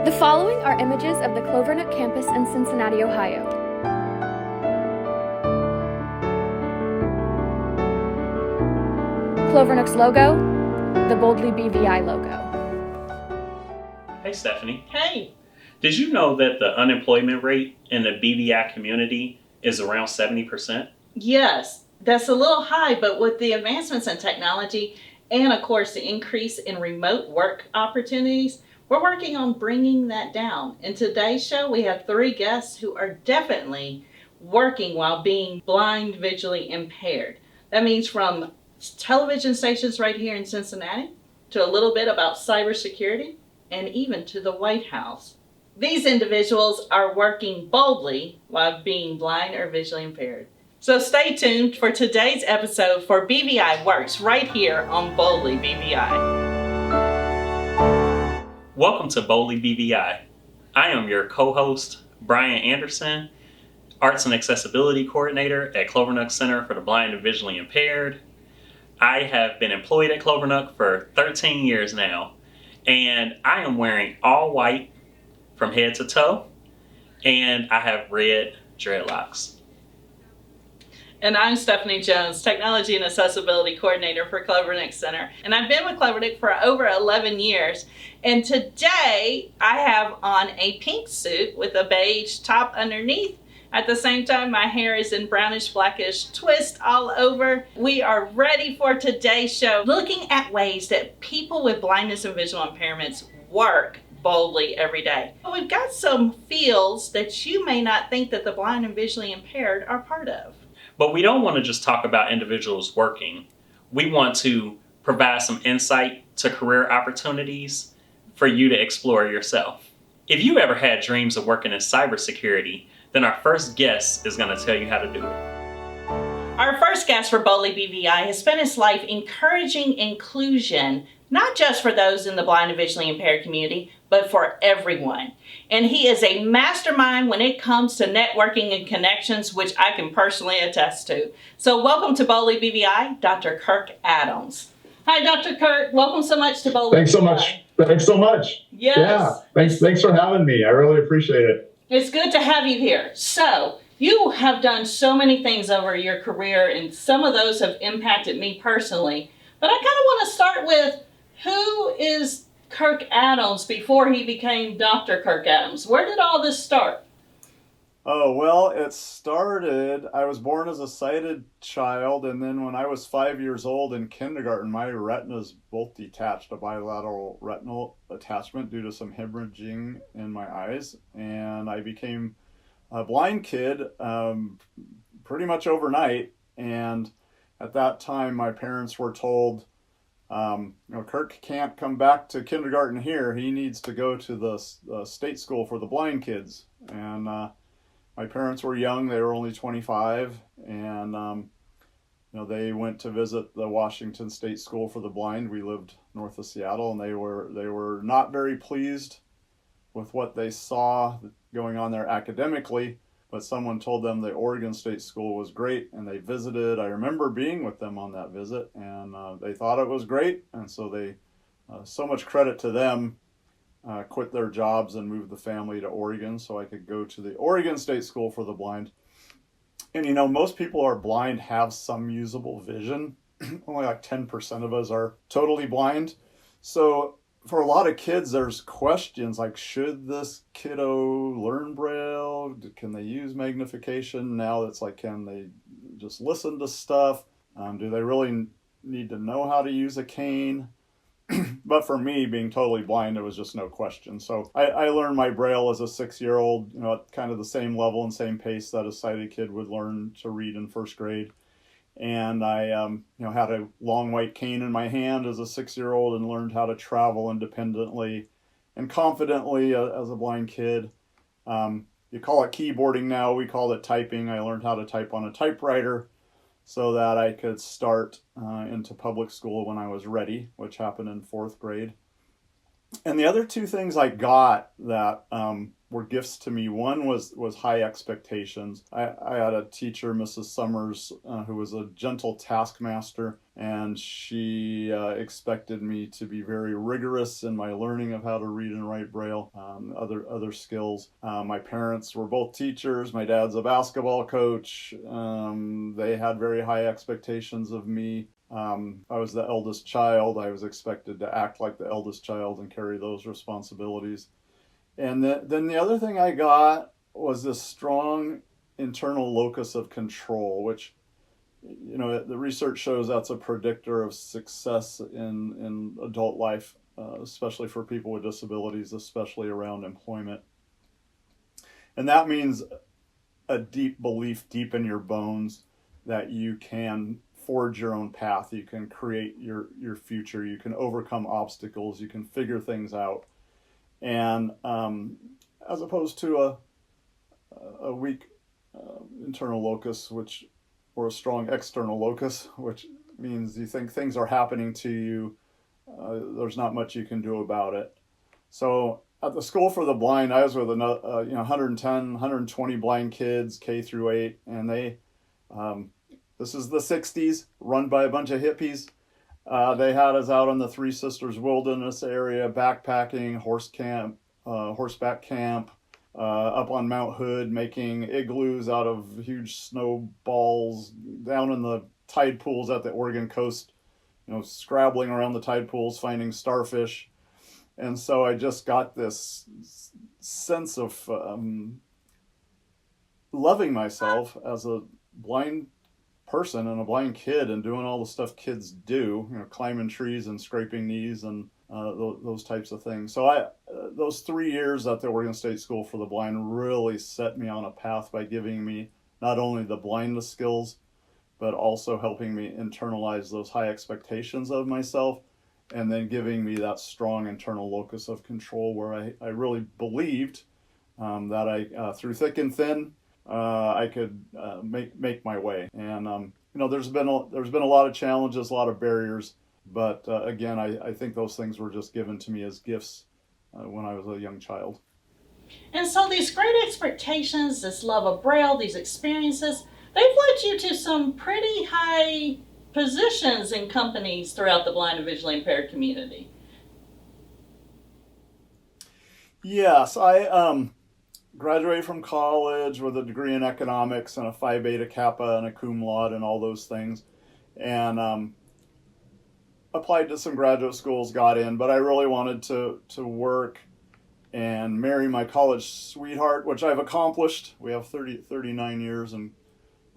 The following are images of the Clovernook campus in Cincinnati, Ohio. Clovernook's logo, the Boldly BVI logo. Hey Stephanie. Hey. Did you know that the unemployment rate in the BVI community is around 70%? Yes, that's a little high, but with the advancements in technology and of course the increase in remote work opportunities, we're working on bringing that down. In today's show, we have 3 guests who are definitely working while being blind, visually impaired. That means from television stations right here in Cincinnati to a little bit about cybersecurity and even to the White House. These individuals are working boldly while being blind or visually impaired. So stay tuned for today's episode for BVI Works right here on Boldly BVI. Welcome to Boldy BVI. I am your co-host, Brian Anderson, Arts and Accessibility Coordinator at Clovernook Center for the Blind and Visually Impaired. I have been employed at Clovernook for 13 years now, and I am wearing all white from head to toe, and I have red dreadlocks. And I'm Stephanie Jones, Technology and Accessibility Coordinator for Clovernook Center. And I've been with Clovernook for over 11 years. And today I have on a pink suit with a beige top underneath. At the same time, my hair is in brownish blackish twist all over. We are ready for today's show, looking at ways that people with blindness and visual impairments work boldly every day. We've got some fields that you may not think that the blind and visually impaired are part of. But we don't want to just talk about individuals working. We want to provide some insight to career opportunities for you to explore yourself. If you ever had dreams of working in cybersecurity, then our first guest is going to tell you how to do it. Our first guest for Boldy BVI has spent his life encouraging inclusion, not just for those in the blind and visually impaired community, but for everyone. And he is a mastermind when it comes to networking and connections, which I can personally attest to. So welcome to Boldy BVI, Dr. Kirk Adams. Hi, Dr. Kirk. Welcome so much to Boldy Thanks so BVI. much. Thanks so much. Yes. Yeah. Thanks for having me. I really appreciate it. It's good to have you here. So you have done so many things over your career, and some of those have impacted me personally. But I kind of want to start with, who is Kirk Adams before he became Dr. Kirk Adams? Where did all this start? Oh, well, it started, I was born as a sighted child, and then when I was 5 years old in kindergarten, my retinas both detached, a bilateral retinal attachment due to some hemorrhaging in my eyes, and I became a blind kid pretty much overnight. And at that time, my parents were told, Kirk can't come back to kindergarten here. He needs to go to the state school for the blind kids. And my parents were young; they were only 25, and they went to visit the Washington State School for the Blind. We lived north of Seattle, and they were not very pleased with what they saw going on there academically. But someone told them the Oregon State School was great, and they visited. I remember being with them on that visit, and they thought it was great, and so they, so much credit to them, quit their jobs and moved the family to Oregon so I could go to the Oregon State School for the Blind. And most people who are blind have some usable vision. Only like 10% of us are totally blind. So for a lot of kids, there's questions like, should this kiddo learn Braille? Can they use magnification? Now it's like, can they just listen to stuff? Do they really need to know how to use a cane? But for me, being totally blind, there was just no question. So I learned my Braille as a 6-year-old, at kind of the same level and same pace that a sighted kid would learn to read in first grade. And I, had a long white cane in my hand as a 6-year-old and learned how to travel independently and confidently as a blind kid. You call it keyboarding now. We call it typing. I learned how to type on a typewriter so that I could start into public school when I was ready, which happened in 4th grade. And the other 2 things I got that were gifts to me. One was high expectations. I had a teacher, Mrs. Summers, who was a gentle taskmaster, and she expected me to be very rigorous in my learning of how to read and write Braille, other skills. My parents were both teachers. My dad's a basketball coach. They had very high expectations of me. I was the eldest child. I was expected to act like the eldest child and carry those responsibilities. And then the other thing I got was this strong internal locus of control, which, the research shows that's a predictor of success in adult life, especially for people with disabilities, especially around employment. And that means a deep belief deep in your bones that you can forge your own path, you can create your future, you can overcome obstacles, you can figure things out. And as opposed to a weak internal locus, or a strong external locus, which means you think things are happening to you, there's not much you can do about it. So at the School for the Blind, I was with 110, 120 blind kids, K through 8, and they, this is the 60s, run by a bunch of hippies. They had us out in the Three Sisters Wilderness area, backpacking, horseback camp, up on Mount Hood, making igloos out of huge snowballs, down in the tide pools at the Oregon coast, scrabbling around the tide pools, finding starfish. And so I just got this sense of loving myself as a blind person and a blind kid and doing all the stuff kids do, climbing trees and scraping knees and those types of things. So those 3 years at the Oregon State School for the Blind really set me on a path by giving me not only the blindness skills, but also helping me internalize those high expectations of myself, and then giving me that strong internal locus of control where I really believed that I, through thick and thin, I could make my way. And there's been a lot of challenges, a lot of barriers, but again, I think those things were just given to me as gifts when I was a young child. And so these great expectations, this love of Braille, these experiences, they've led you to some pretty high positions in companies throughout the blind and visually impaired community. Yes, I graduated from college with a degree in economics and a Phi Beta Kappa and a cum laude and all those things, and applied to some graduate schools, got in, but I really wanted to work and marry my college sweetheart, which I've accomplished. We have 39 years and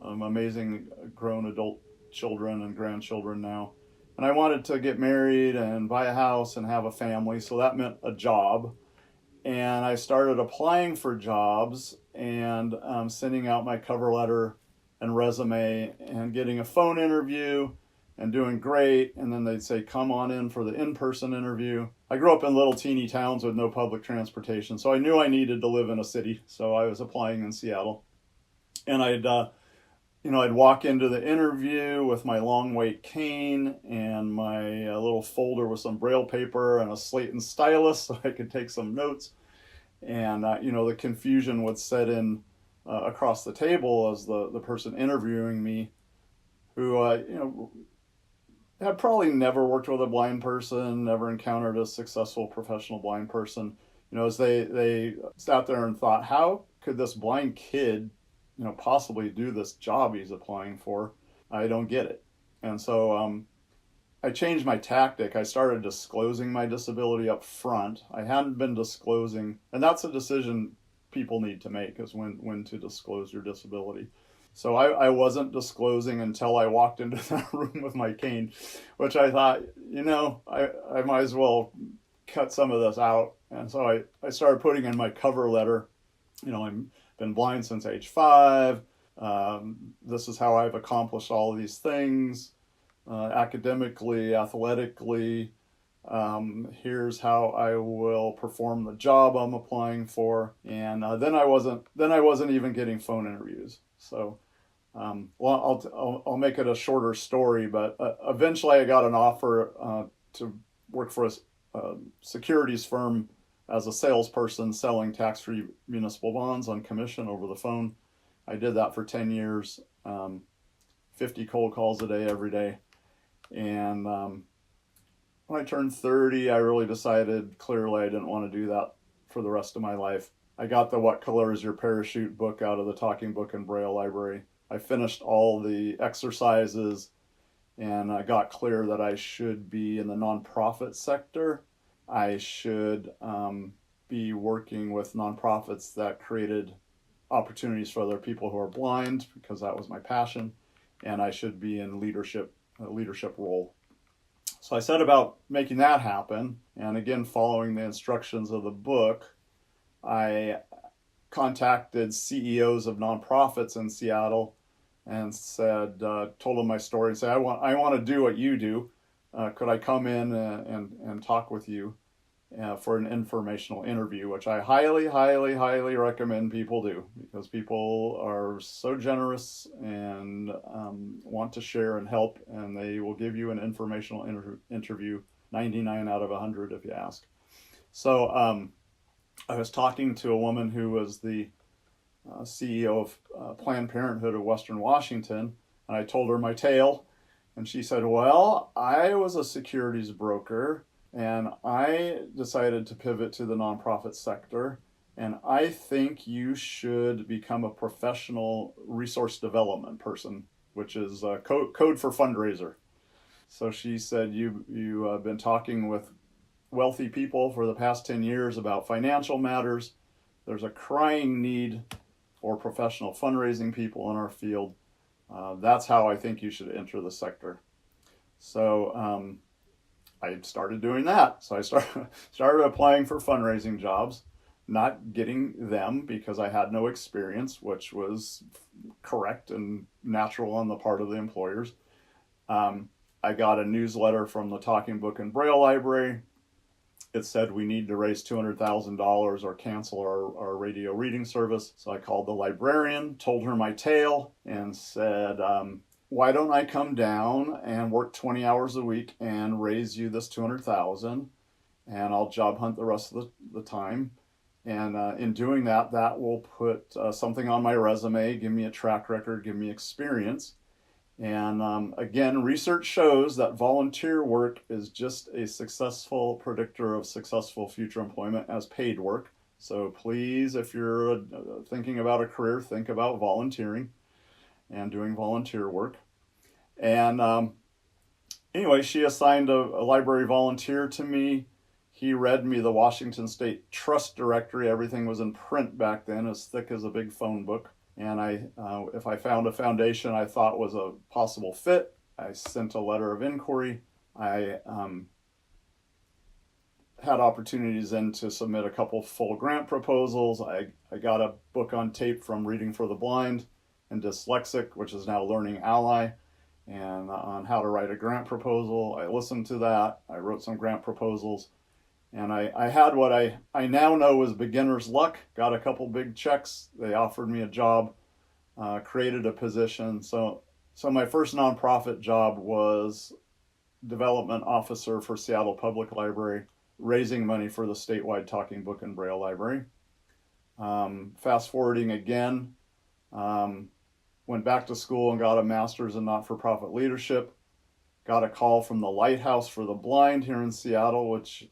amazing grown adult children and grandchildren now. And I wanted to get married and buy a house and have a family, so that meant a job. And I started applying for jobs and sending out my cover letter and resume and getting a phone interview and doing great. And then they'd say, come on in for the in-person interview. I grew up in little teeny towns with no public transportation, so I knew I needed to live in a city. So I was applying in Seattle. And I'd walk into the interview with my long weight cane and my little folder with some Braille paper and a slate and stylus so I could take some notes. And, the confusion would set in across the table as the person interviewing me, who, had probably never worked with a blind person, never encountered a successful professional blind person, as they sat there and thought, how could this blind kid possibly do this job he's applying for? I don't get it. And so I changed my tactic. I started disclosing my disability up front. I hadn't been disclosing, and that's a decision people need to make, is when to disclose your disability. So I wasn't disclosing until I walked into that room with my cane, which I thought, I might as well cut some of this out. And so I started putting in my cover letter, I've been blind since age 5. This is how I've accomplished all of these things, academically, athletically. Here's how I will perform the job I'm applying for. And then I wasn't even getting phone interviews. So, I'll make it a shorter story, but eventually I got an offer to work for a securities firm as a salesperson selling tax-free municipal bonds on commission over the phone. I did that for 10 years, 50 cold calls a day, every day. And when I turned 30, I really decided clearly I didn't want to do that for the rest of my life. I got the What Color is Your Parachute book out of the Talking Book and Braille library. I finished all the exercises, and I got clear that I should be in the nonprofit sector. I should be working with nonprofits that created opportunities for other people who are blind, because that was my passion, and I should be in a leadership role. So I set about making that happen, and again, following the instructions of the book, I contacted CEOs of nonprofits in Seattle and said, told them my story and said, I want to do what you do. Could I come in and talk with you for an informational interview, which I highly, highly, highly recommend people do, because people are so generous and want to share and help, and they will give you an informational interview 99 out of 100 if you ask. So I was talking to a woman who was the CEO of Planned Parenthood of Western Washington, and I told her my tale, and she said, well, I was a securities broker, and I decided to pivot to the nonprofit sector, and I think you should become a professional resource development person, which is code for fundraiser. So she said, you have been talking with wealthy people for the past 10 years about financial matters. There's a crying need for professional fundraising people in our field. That's how I think you should enter the sector. So I started doing that. So I started applying for fundraising jobs, not getting them because I had no experience, which was correct and natural on the part of the employers. I got a newsletter from the Talking Book and Braille library. It said we need to raise $200,000 or cancel our radio reading service. So I called the librarian, told her my tale, and said, why don't I come down and work 20 hours a week and raise you this $200,000, and I'll job hunt the rest of the time. And in doing that, that will put something on my resume, give me a track record, give me experience. And again, research shows that volunteer work is just a successful predictor of successful future employment as paid work. So please, if you're thinking about a career, think about volunteering and doing volunteer work. And anyway, she assigned a library volunteer to me. He read me the Washington State Trust Directory. Everything was in print back then, as thick as a big phone book. And if I found a foundation I thought was a possible fit, I sent a letter of inquiry. I had opportunities then to submit a couple full grant proposals. I got a book on tape from Reading for the Blind and Dyslexic, which is now Learning Ally, and on how to write a grant proposal. I listened to that. I wrote some grant proposals. And I had what I now know was beginner's luck. Got a couple big checks. They offered me a job, created a position. So my first nonprofit job was development officer for Seattle Public Library, raising money for the statewide Talking Book and Braille Library. Fast forwarding again, went back to school and got a master's in not-for-profit leadership. Got a call from the Lighthouse for the Blind here in Seattle, which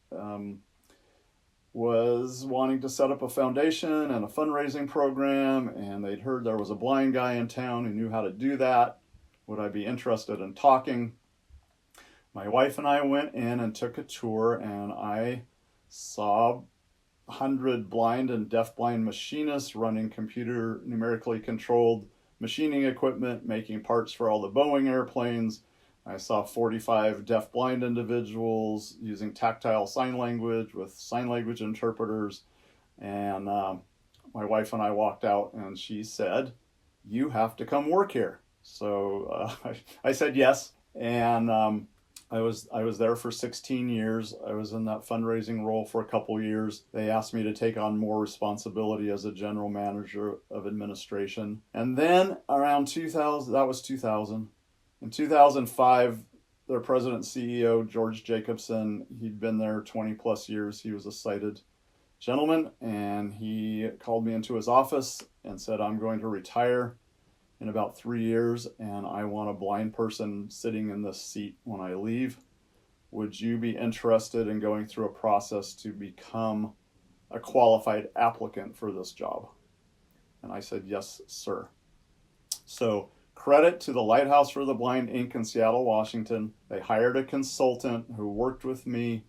was wanting to set up a foundation and a fundraising program, and they'd heard there was a blind guy in town who knew how to do that. Would I be interested in talking? My wife and I went in and took a tour, and I saw 100 blind and deafblind machinists running computer numerically controlled machining equipment, making parts for all the Boeing airplanes. I saw 45 deaf-blind individuals using tactile sign language with sign language interpreters. And my wife and I walked out, and she said, you have to come work here. So I said yes. And I was there for 16 years. I was in that fundraising role for a couple years. They asked me to take on more responsibility as a general manager of administration. And then around 2000, that was 2000. In 2005, their president and CEO, George Jacobson, he'd been there 20 plus years. He was a sighted gentleman, and he called me into his office and said, I'm going to retire in about 3 years, and I want a blind person sitting in this seat when I leave. Would you be interested in going through a process to become a qualified applicant for this job? And I said, yes, sir. So credit to the Lighthouse for the Blind, Inc. in Seattle, Washington. They hired a consultant who worked with me,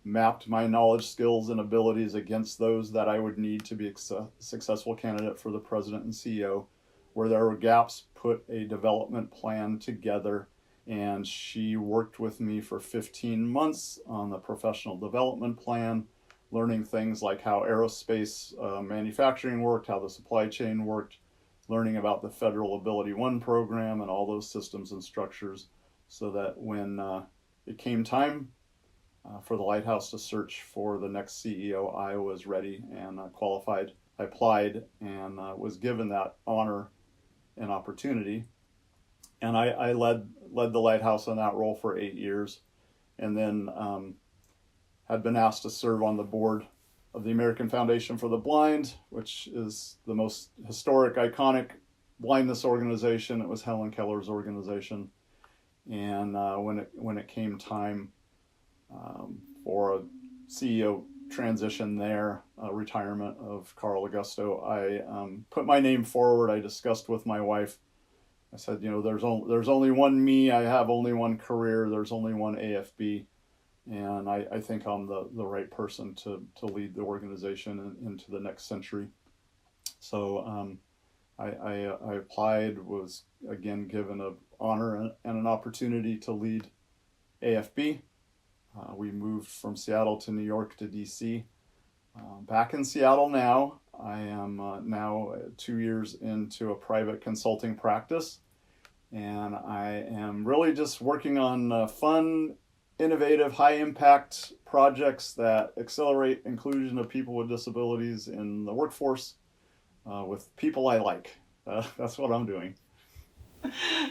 mapped my knowledge, skills, and abilities against those that I would need to be a successful candidate for the president and CEO. Where there were gaps, put a development plan together, and she worked with me for 15 months on the professional development plan, learning things like how aerospace manufacturing worked, how the supply chain worked, learning about the Federal Ability One program and all those systems and structures, so that when it came time for the Lighthouse to search for the next CEO, I was ready and qualified. I applied and was given that honor and opportunity. And I led the Lighthouse in that role for 8 years, and then had been asked to serve on the board of the American Foundation for the Blind, which is the most historic, iconic blindness organization. It was Helen Keller's organization. And when it came time for a CEO transition there, retirement of Carl Augusto, I put my name forward. I discussed with my wife. I said, there's only one me. I have only one career. There's only one AFB. And I think I'm the right person to lead the organization into the next century. So I applied, was again given an honor and an opportunity to lead AFB. We moved from Seattle to New York to DC. Back in Seattle now. I am now 2 years into a private consulting practice, and I am really just working on fun, innovative, high-impact projects that accelerate inclusion of people with disabilities in the workforce with people I like. That's what I'm doing.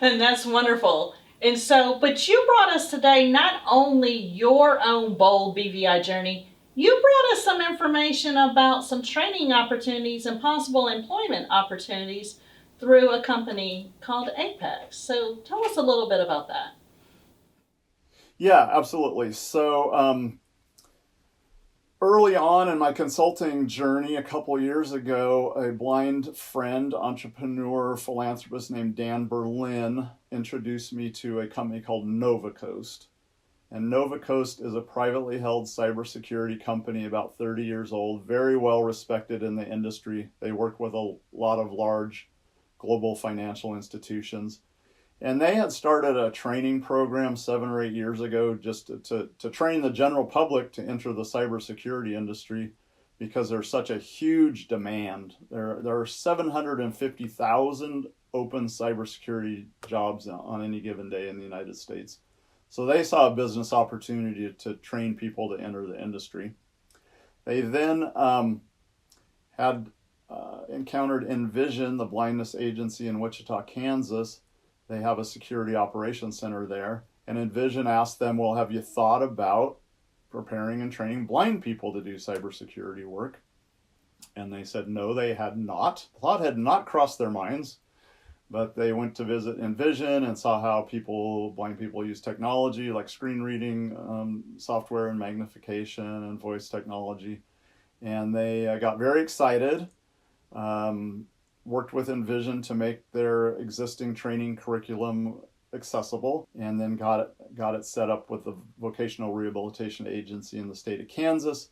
And that's wonderful. And so, but you brought us today not only your own Bold BVI journey, you brought us some information about some training opportunities and possible employment opportunities through a company called Apex. So tell us a little bit about that. Yeah, absolutely. So early on in my consulting journey, a couple years ago, a blind friend, entrepreneur, philanthropist named Dan Berlin introduced me to a company called NovaCoast. And NovaCoast is a privately held cybersecurity company, about 30 years old, very well respected in the industry. They work with a lot of large global financial institutions. And they had started a training program 7 or 8 years ago just to train the general public to enter the cybersecurity industry, because there's such a huge demand. There are 750,000 open cybersecurity jobs on any given day in the United States. So they saw a business opportunity to train people to enter the industry. They then had encountered Envision, the blindness agency in Wichita, Kansas. They have a security operations center there. And Envision asked them, well, have you thought about preparing and training blind people to do cybersecurity work? And they said no, they had not. The thought had not crossed their minds. But they went to visit Envision and saw how blind people use technology like screen reading software and magnification and voice technology. And they got very excited, worked with Envision to make their existing training curriculum accessible, and then got it set up with the Vocational Rehabilitation Agency in the state of Kansas.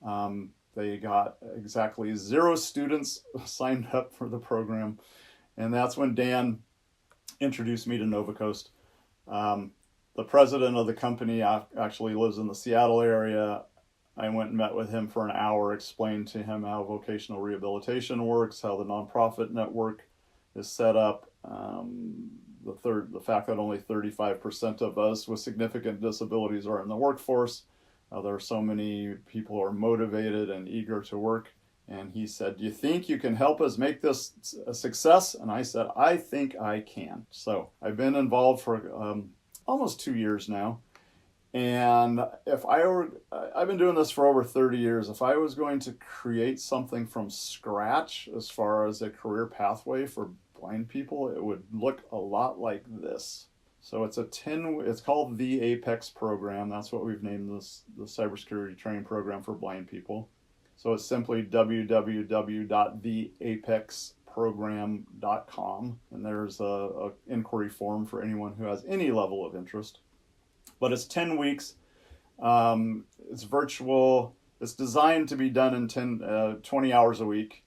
They got exactly 0 students signed up for the program. And that's when Dan introduced me to NovaCoast. The president of the company actually lives in the Seattle area. I went and met with him for an hour, explained to him how vocational rehabilitation works, how the nonprofit network is set up, the fact that only 35% of us with significant disabilities are in the workforce. There are so many people who are motivated and eager to work. And he said, do you think you can help us make this a success? And I said, I think I can. So I've been involved for almost 2 years now. And I've been doing this for over 30 years. If I was going to create something from scratch as far as a career pathway for blind people, it would look a lot like this. So it's called the APEX program. That's what we've named the cybersecurity training program for blind people. So it's simply www.theapexprogram.com, and there's a inquiry form for anyone who has any level of interest. But it's 10 weeks. It's virtual. It's designed to be done in 20 hours a week.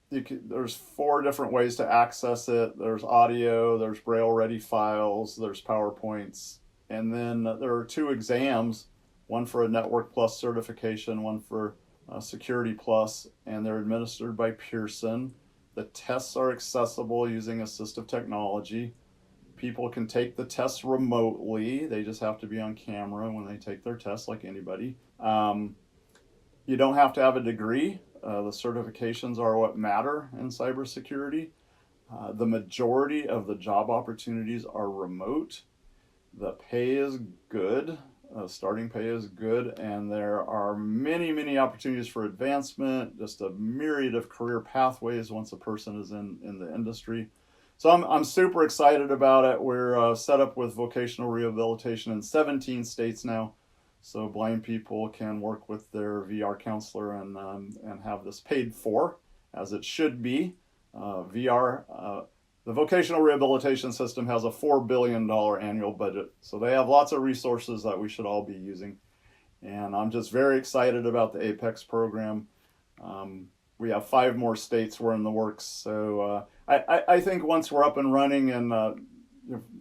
There's 4 different ways to access it. There's audio, there's Braille-ready files, there's PowerPoints, and then there are 2 exams, one for a Network Plus certification, one for Security Plus, and they're administered by Pearson. The tests are accessible using assistive technology. People can take the tests remotely. They just have to be on camera when they take their tests, like anybody. You don't have to have a degree. The certifications are what matter in cybersecurity. The majority of the job opportunities are remote. The pay is good. Starting pay is good, and there are many, many opportunities for advancement, just a myriad of career pathways once a person is in the industry. So I'm super excited about it. We're set up with vocational rehabilitation in 17 states now, so blind people can work with their VR counselor and have this paid for, as it should be. The vocational rehabilitation system has a $4 billion annual budget, so they have lots of resources that we should all be using. And I'm just very excited about the APEX program. We have 5 more states we're in the works, so I think once we're up and running in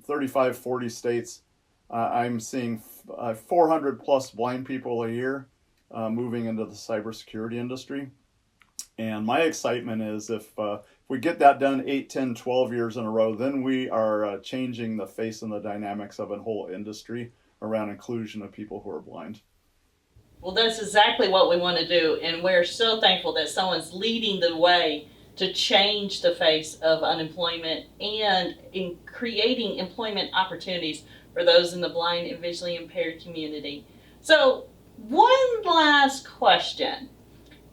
35, 40 states, I'm seeing 400 plus blind people a year moving into the cybersecurity industry. And my excitement is if we get that done 8, 10, 12 years in a row, then we are changing the face and the dynamics of a whole industry around inclusion of people who are blind. Well, that's exactly what we want to do, and we're so thankful that someone's leading the way to change the face of unemployment and in creating employment opportunities for those in the blind and visually impaired community. So, one last question.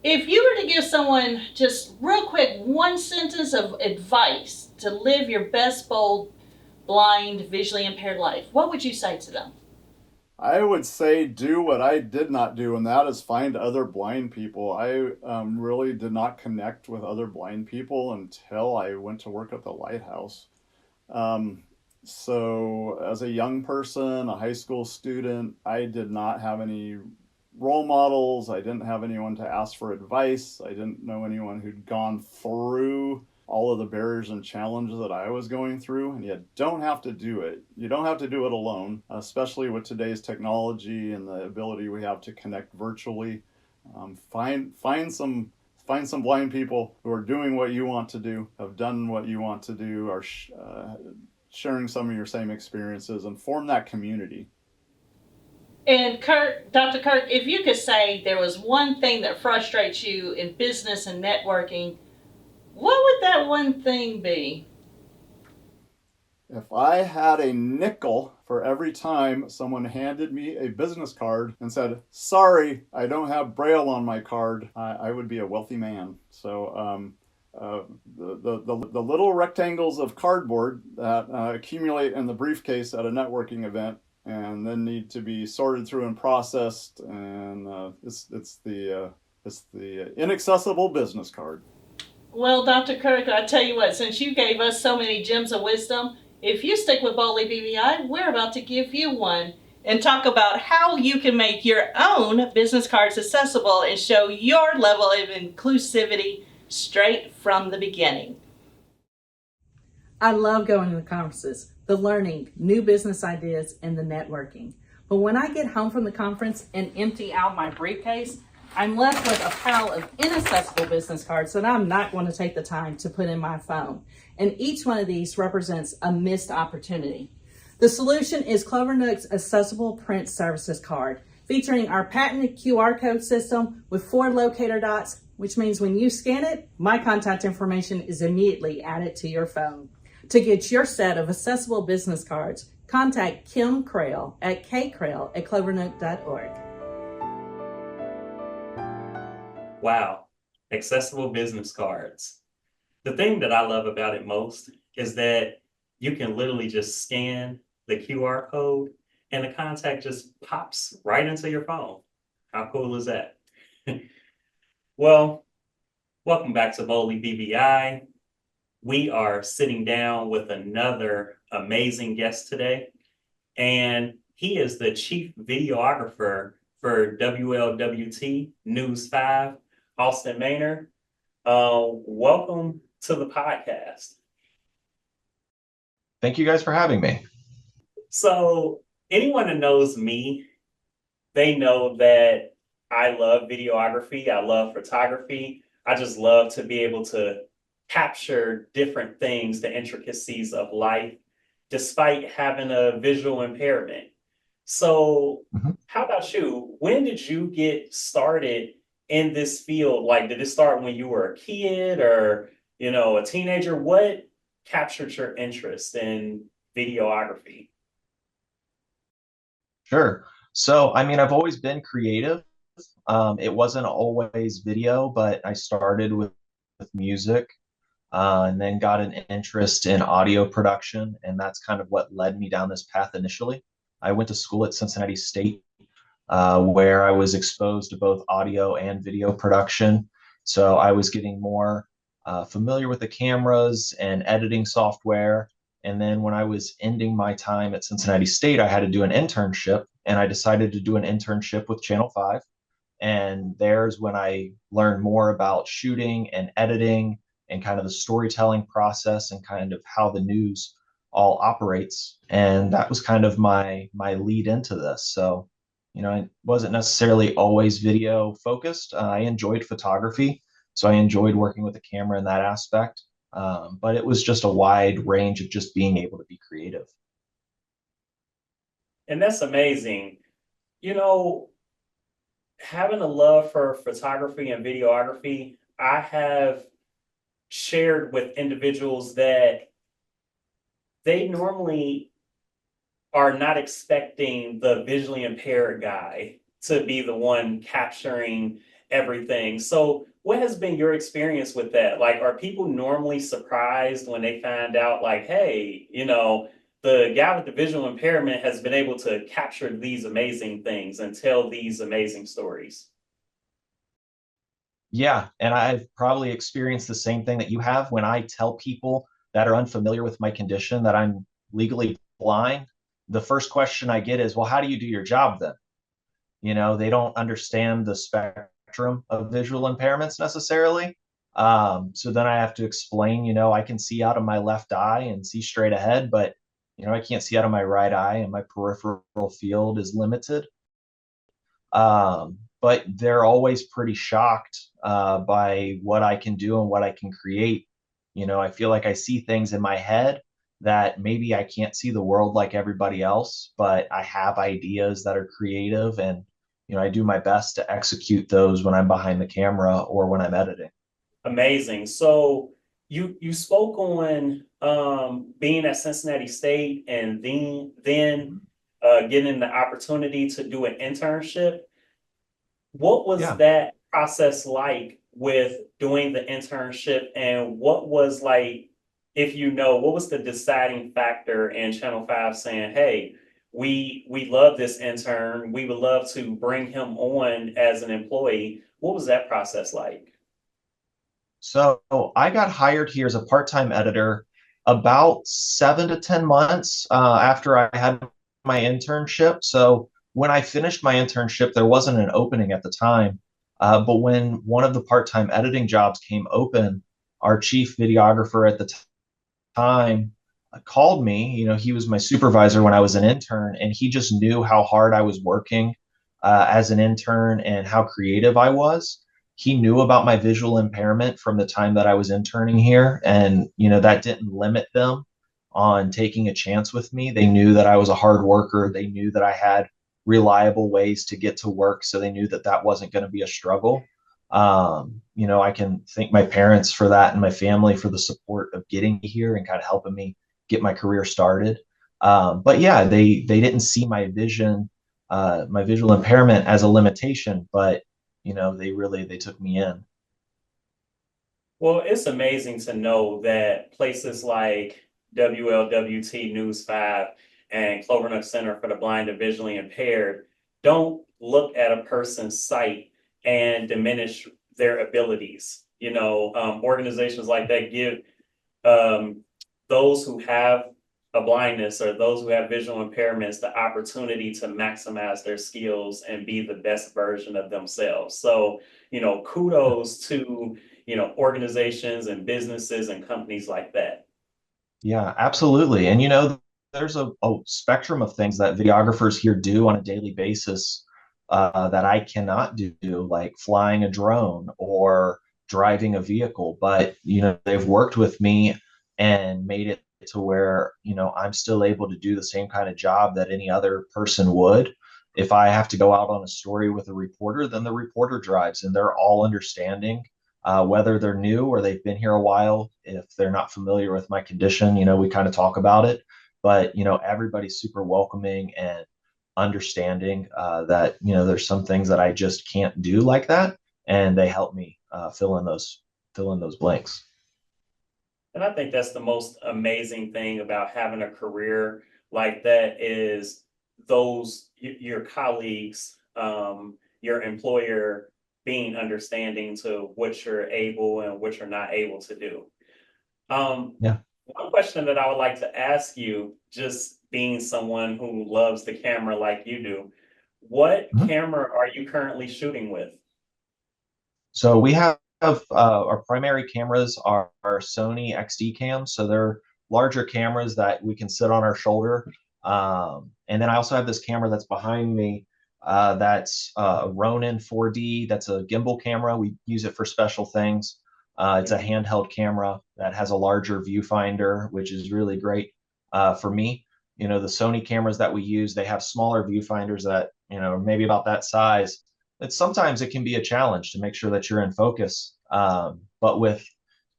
If you were to give someone just real quick 1 sentence of advice to live your best, bold, blind, visually impaired life, what would you say to them? I would say do what I did not do, and that is find other blind people. I really did not connect with other blind people until I went to work at the Lighthouse. So as a young person, a high school student, I did not have any role models. I didn't have anyone to ask for advice. I didn't know anyone who'd gone through all of the barriers and challenges that I was going through, and you don't have to do it. You don't have to do it alone, especially with today's technology and the ability we have to connect virtually. Find some blind people who are doing what you want to do, have done what you want to do, are sharing some of your same experiences, and form that community. And Dr. Kirk, if you could say there was one thing that frustrates you in business and networking, what would that one thing be? If I had a nickel for every time someone handed me a business card and said, "Sorry, I don't have Braille on my card," I would be a wealthy man. So the little rectangles of cardboard that accumulate in the briefcase at a networking event and then need to be sorted through and processed, and it's the inaccessible business card. Well, Dr. Kirk, I tell you what, since you gave us so many gems of wisdom, if you stick with Boldy BVI, we're about to give you one and talk about how you can make your own business cards accessible and show your level of inclusivity straight from the beginning. I love going to the conferences, the learning, new business ideas, and the networking. But when I get home from the conference and empty out my briefcase, I'm left with a pile of inaccessible business cards that I'm not going to take the time to put in my phone. And each one of these represents a missed opportunity. The solution is Clovernook's Accessible Print Services card, featuring our patented QR code system with 4 locator dots, which means when you scan it, my contact information is immediately added to your phone. To get your set of accessible business cards, Contact Kim Crail at kcrail@clovernook.org. Wow, accessible business cards. The thing that I love about it most is that you can literally just scan the QR code and the contact just pops right into your phone. How cool is that? Well, welcome back to Boldy BVI. We are sitting down with another amazing guest today, and he is the chief videographer for WLWT News 5, Austin Maynard. Welcome to the podcast. Thank you guys for having me. So anyone that knows me, they know that I love videography. I love photography. I just love to be able to capture different things, the intricacies of life, despite having a visual impairment. So how about you? When did you get started in this field? Like, did it start when you were a kid or, a teenager? What captured your interest in videography? Sure. So, I've always been creative. It wasn't always video, but I started with music and then got an interest in audio production. And that's kind of what led me down this path initially. I went to school at Cincinnati State, where I was exposed to both audio and video production. So I was getting more familiar with the cameras and editing software. And then when I was ending my time at Cincinnati State, I had to do an internship, and I decided to do an internship with Channel 5. And there's when I learned more about shooting and editing and kind of the storytelling process and kind of how the news all operates. And that was kind of my lead into this. So, it wasn't necessarily always video focused. I enjoyed photography, so I enjoyed working with the camera in that aspect. But it was just a wide range of just being able to be creative. And that's amazing. Having a love for photography and videography, I have shared with individuals that they normally are not expecting the visually impaired guy to be the one capturing everything. So what has been your experience with that? Like, are people normally surprised when they find out, like, hey, the guy with the visual impairment has been able to capture these amazing things and tell these amazing stories? Yeah, and I've probably experienced the same thing that you have. When I tell people that are unfamiliar with my condition that I'm legally blind, the first question I get is, well, how do you do your job then? They don't understand the spectrum of visual impairments necessarily. So then I have to explain, I can see out of my left eye and see straight ahead, but I can't see out of my right eye, and my peripheral field is limited. But they're always pretty shocked by what I can do and what I can create. I feel like I see things in my head that maybe I can't see the world like everybody else, but I have ideas that are creative, and I do my best to execute those when I'm behind the camera or when I'm editing. Amazing. So you spoke on being at Cincinnati State and then getting the opportunity to do an internship. What was that process like with doing the internship, and what was like, what was the deciding factor in Channel 5 saying, hey, we love this intern, we would love to bring him on as an employee? What was that process like? So I got hired here as a part-time editor about 7 to 10 months after I had my internship. So when I finished my internship, there wasn't an opening at the time. But when one of the part-time editing jobs came open, our chief videographer at the time called me. He was my supervisor when I was an intern, and he just knew how hard I was working as an intern and how creative I was. He knew about my visual impairment from the time that I was interning here, and that didn't limit them on taking a chance with me. They knew that I was a hard worker. They knew that I had reliable ways to get to work, so they knew that that wasn't going to be a struggle. I can thank my parents for that and my family for the support of getting me here and kind of helping me get my career started. But yeah, they didn't see my visual impairment as a limitation, but they took me in. Well, it's amazing to know that places like WLWT News 5 and Clovernook Center for the Blind and Visually Impaired don't look at a person's sight and diminish their abilities. Organizations like that give um, those who have a blindness or those who have visual impairments the opportunity to maximize their skills and be the best version of themselves. So, kudos to, organizations and businesses and companies like that. Yeah, absolutely. And there's a spectrum of things that videographers here do on a daily basis that I cannot do, like flying a drone or driving a vehicle. But they've worked with me and made it to where I'm still able to do the same kind of job that any other person would. If I have to go out on a story with a reporter, then the reporter drives, and they're all understanding, whether they're new or they've been here a while. If they're not familiar with my condition, we kind of talk about it. But everybody's super welcoming and understanding that there's some things that I just can't do like that, and they help me fill in those blanks. And I think that's the most amazing thing about having a career like that is your colleagues, your employer being understanding to what you're able and what you're not able to do. Yeah. One question that I would like to ask you, just being someone who loves the camera like you do, what camera are you currently shooting with? So we have our primary cameras are Sony XD cams. So they're larger cameras that we can sit on our shoulder. And then I also have this camera that's behind me. That's a Ronin 4D. That's a gimbal camera. We use it for special things. It's a handheld camera that has a larger viewfinder, which is really great for me. The Sony cameras that we use, they have smaller viewfinders that, maybe about that size. Sometimes it can be a challenge to make sure that you're in focus. But with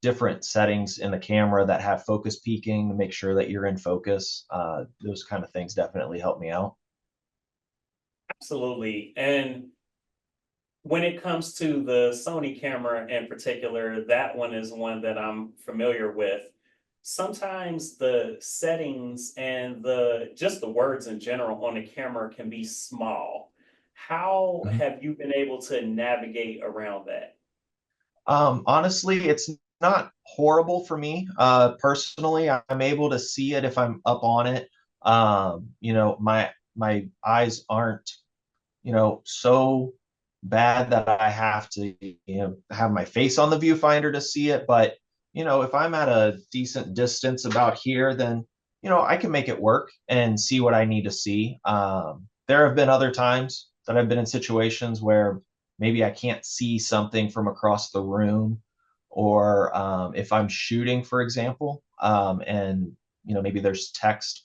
different settings in the camera that have focus peaking to make sure that you're in focus, those kind of things definitely help me out. Absolutely. And when it comes to the Sony camera in particular, that one is one that I'm familiar with. Sometimes the settings and just the words in general on the camera can be small. How have you been able to navigate around that? Honestly, it's not horrible for me. Personally, I'm able to see it if I'm up on it. My eyes aren't, so bad that I have to, have my face on the viewfinder to see it. But, if I'm at a decent distance about here, then, I can make it work and see what I need to see. There have been other times that I've been in situations where maybe I can't see something from across the room, or if I'm shooting, for example, and maybe there's text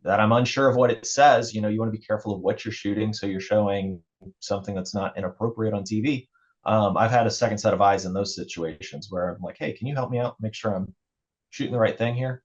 that I'm unsure of what it says. You want to be careful of what you're shooting, so you're showing something that's not inappropriate on TV. I've had a second set of eyes in those situations where I'm like, hey, can you help me out? Make sure I'm shooting the right thing here.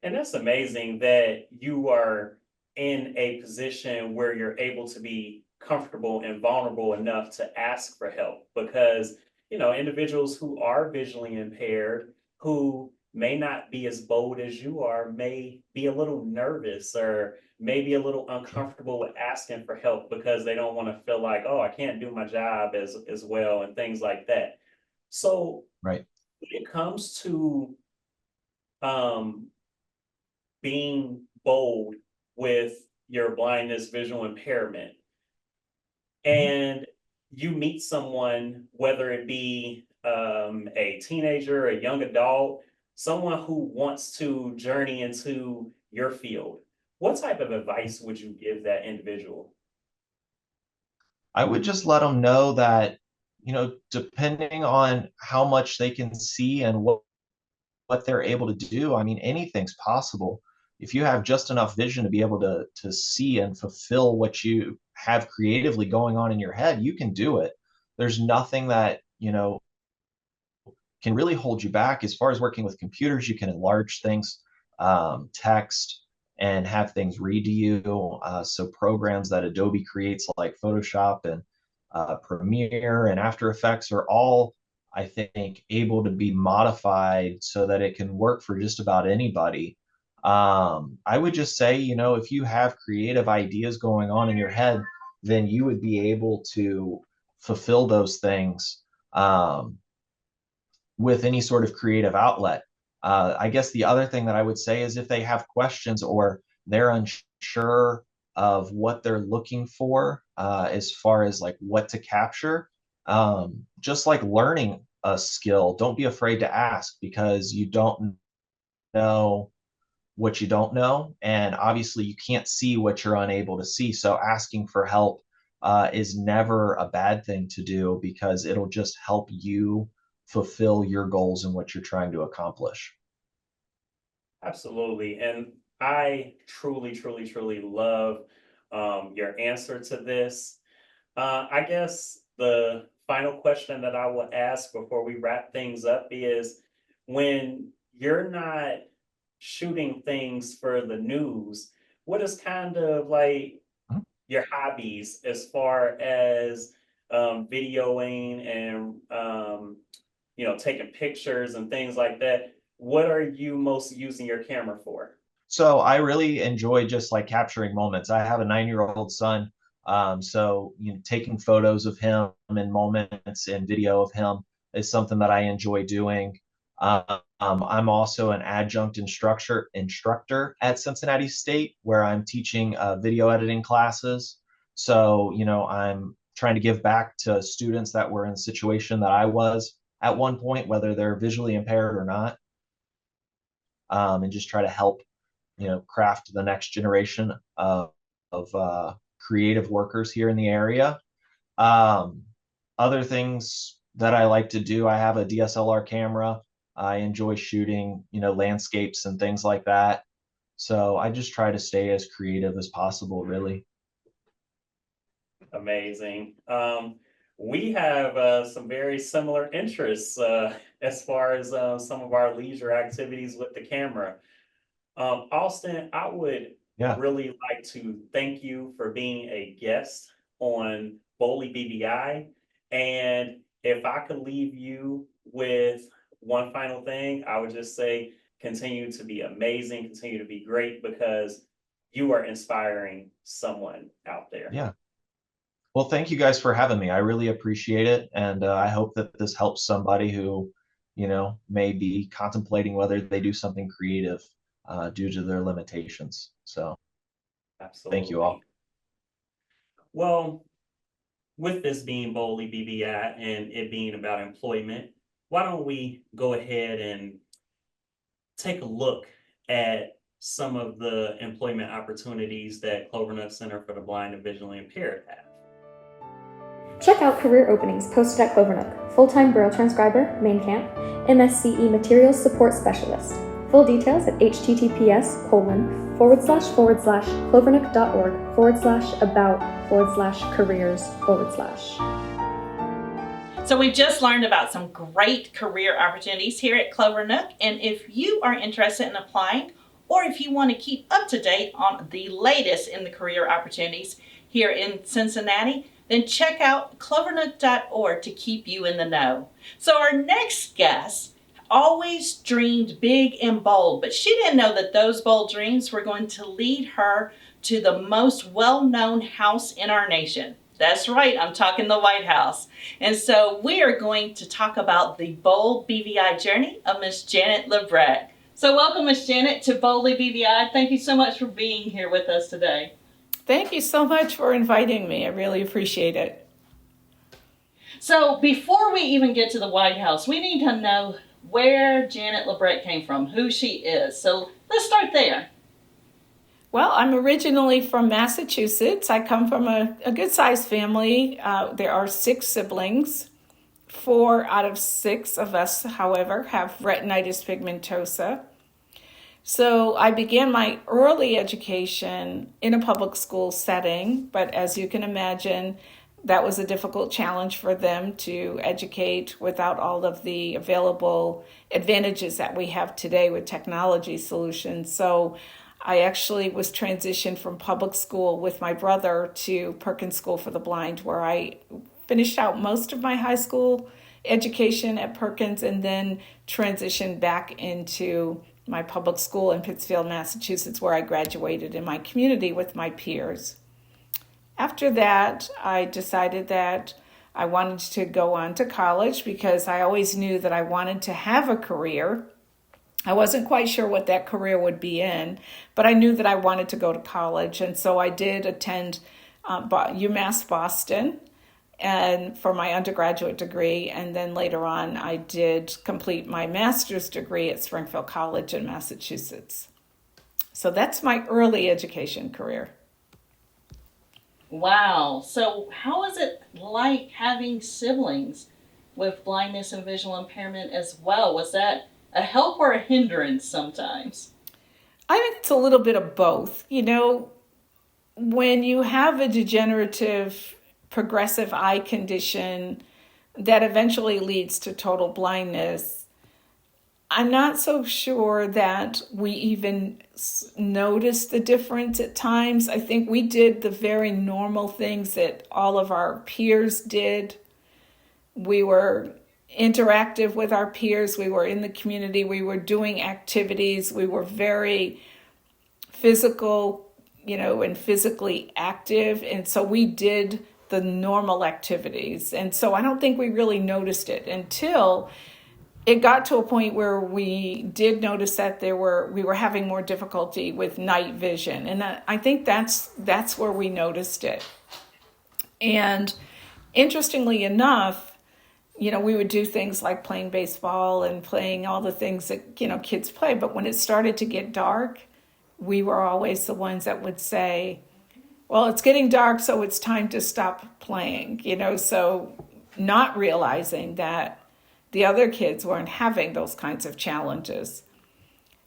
And that's amazing that you are in a position where you're able to be comfortable and vulnerable enough to ask for help, because individuals who are visually impaired, who may not be as bold as you are, may be a little nervous or maybe a little uncomfortable with asking for help because they don't want to feel like, oh, I can't do my job as well, and things like that. So Right. when it comes to um being bold with your blindness, visual impairment, and you meet someone, whether it be a teenager, a young adult, someone who wants to journey into your field, what type of advice would you give that individual? I would just let them know that, depending on how much they can see and what they're able to do, I mean, anything's possible. If you have just enough vision to be able to see and fulfill what you have creatively going on in your head, you can do it. There's nothing that, can really hold you back. As far as working with computers, you can enlarge things, text, and have things read to you. So programs that Adobe creates like Photoshop and Premiere and After Effects are all, I think, able to be modified so that it can work for just about anybody. I would just say, if you have creative ideas going on in your head, then you would be able to fulfill those things with any sort of creative outlet. I guess the other thing that I would say is if they have questions or they're unsure of what they're looking for as far as like what to capture, just like learning a skill, don't be afraid to ask, because you don't know what you don't know. And obviously you can't see what you're unable to see. So asking for help is never a bad thing to do, because it'll just help you fulfill your goals and what you're trying to accomplish. Absolutely. And I truly, truly, truly love your answer to this. I guess the final question that I will ask before we wrap things up is, when you're not shooting things for the news, what is kind of like your hobbies as far as videoing and taking pictures and things like that? What are you most using your camera for? So I really enjoy just like capturing moments. I have a 9-year-old son. So taking photos of him in moments and video of him is something that I enjoy doing. I'm also an adjunct instructor at Cincinnati State, where I'm teaching video editing classes. So, I'm trying to give back to students that were in a situation that I was at one point, whether they're visually impaired or not, and just try to help, craft the next generation of creative workers here in the area. Other things that I like to do, I have a DSLR camera. I enjoy shooting, landscapes and things like that. So I just try to stay as creative as possible, really. Amazing. We have some very similar interests as far as some of our leisure activities with the camera. Austin, I would really like to thank you for being a guest on Boldy BVI. And if I could leave you with one final thing, I would just say continue to be amazing, continue to be great, because you are inspiring someone out there. Yeah. Well, thank you guys for having me. I really appreciate it. And I hope that this helps somebody who, may be contemplating whether they do something creative due to their limitations. So absolutely. Thank you all. Well, with this being Boldly BVI and it being about employment, why don't we go ahead and take a look at some of the employment opportunities that Clovernook Center for the Blind and Visually Impaired have. Check out career openings posted at Clovernook: full-time Braille transcriber, main camp, MSCE materials support specialist. Full details at https://clovernook.org/about/careers/. So we've just learned about some great career opportunities here at Clovernook, and if you are interested in applying, or if you want to keep up to date on the latest in the career opportunities here in Cincinnati, then check out clovernook.org to keep you in the know. So our next guest always dreamed big and bold, but she didn't know that those bold dreams were going to lead her to the most well-known house in our nation. That's right, I'm talking the White House. And so we are going to talk about the Bold BVI journey of Miss Janet LaBreck. So welcome, Miss Janet, to Boldly BVI. Thank you so much for being here with us today. Thank you so much for inviting me. I really appreciate it. So before we even get to the White House, we need to know where Janet LaBreck came from, who she is. So let's start there. Well, I'm originally from Massachusetts. I come from a good-sized family. There are 6 siblings. 4 out of 6 of us, however, have retinitis pigmentosa. So I began my early education in a public school setting, but as you can imagine, that was a difficult challenge for them to educate without all of the available advantages that we have today with technology solutions. So I actually was transitioned from public school with my brother to Perkins School for the Blind, where I finished out most of my high school education at Perkins and then transitioned back into my public school in Pittsfield, Massachusetts, where I graduated in my community with my peers. After that, I decided that I wanted to go on to college because I always knew that I wanted to have a career. I wasn't quite sure what that career would be in, but I knew that I wanted to go to college. And so I did attend UMass Boston and for my undergraduate degree. And then later on, I did complete my master's degree at Springfield College in Massachusetts. So that's my early education career. Wow. So how is it like having siblings with blindness and visual impairment as well? Was that a help or a hindrance sometimes? I think it's a little bit of both. You know, when you have a degenerative progressive eye condition that eventually leads to total blindness, I'm not so sure that we even notice the difference at times. I think we did the very normal things that all of our peers did. We were interactive with our peers. We were in the community. We were doing activities. We were very physical, and physically active. And so we did the normal activities. And so I don't think we really noticed it until it got to a point where we did notice that we were having more difficulty with night vision. And I think that's where we noticed it. And interestingly enough, we would do things like playing baseball and playing all the things that, kids play. But when it started to get dark, we were always the ones that would say, well, it's getting dark, so it's time to stop playing, so not realizing that the other kids weren't having those kinds of challenges.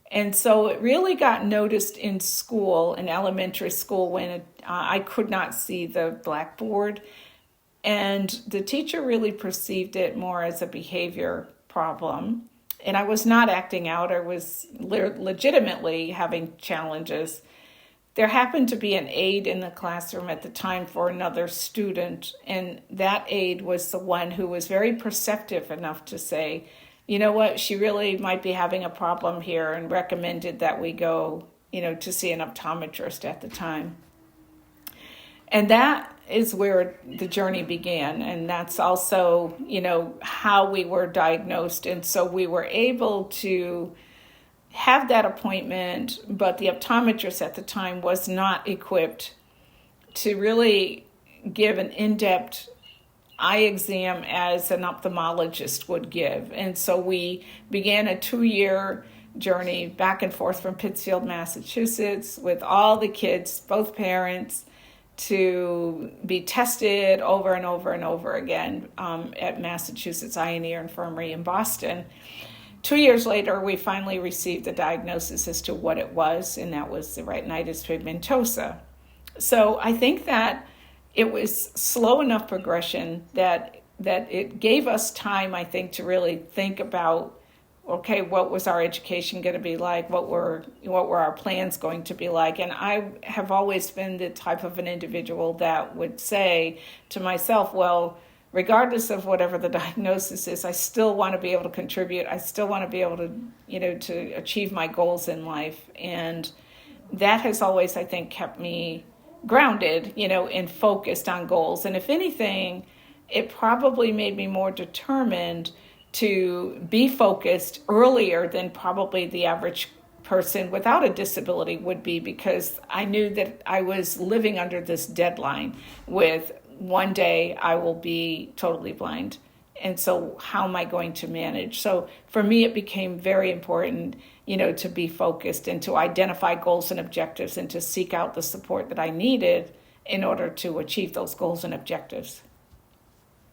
And so it really got noticed in school, in elementary school, when I could not see the blackboard. And the teacher really perceived it more as a behavior problem. And I was not acting out. I was legitimately having challenges. There happened to be an aide in the classroom at the time for another student, and that aide was the one who was very perceptive enough to say, you know what, she really might be having a problem here, and recommended that we go, to see an optometrist at the time. And that is where the journey began, and that's also, how we were diagnosed. And so we were able to have that appointment, but the optometrist at the time was not equipped to really give an in-depth eye exam as an ophthalmologist would give. And so we began a 2-year journey back and forth from Pittsfield, Massachusetts, with all the kids, both parents, to be tested over and over and over again at Massachusetts Eye and Ear Infirmary in Boston. 2 years later, we finally received the diagnosis as to what it was, and that was the retinitis pigmentosa. So I think that it was slow enough progression that it gave us time, I think, to really think about, okay, what was our education going to be like? What were our plans going to be like? And I have always been the type of an individual that would say to myself, well, regardless of whatever the diagnosis is, I still want to be able to contribute. I still want to be able to, to achieve my goals in life. And that has always, I think, kept me grounded, and focused on goals. And if anything, it probably made me more determined to be focused earlier than probably the average person without a disability would be, because I knew that I was living under this deadline with one day I will be totally blind. And so how am I going to manage? So for me, it became very important, to be focused and to identify goals and objectives and to seek out the support that I needed in order to achieve those goals and objectives.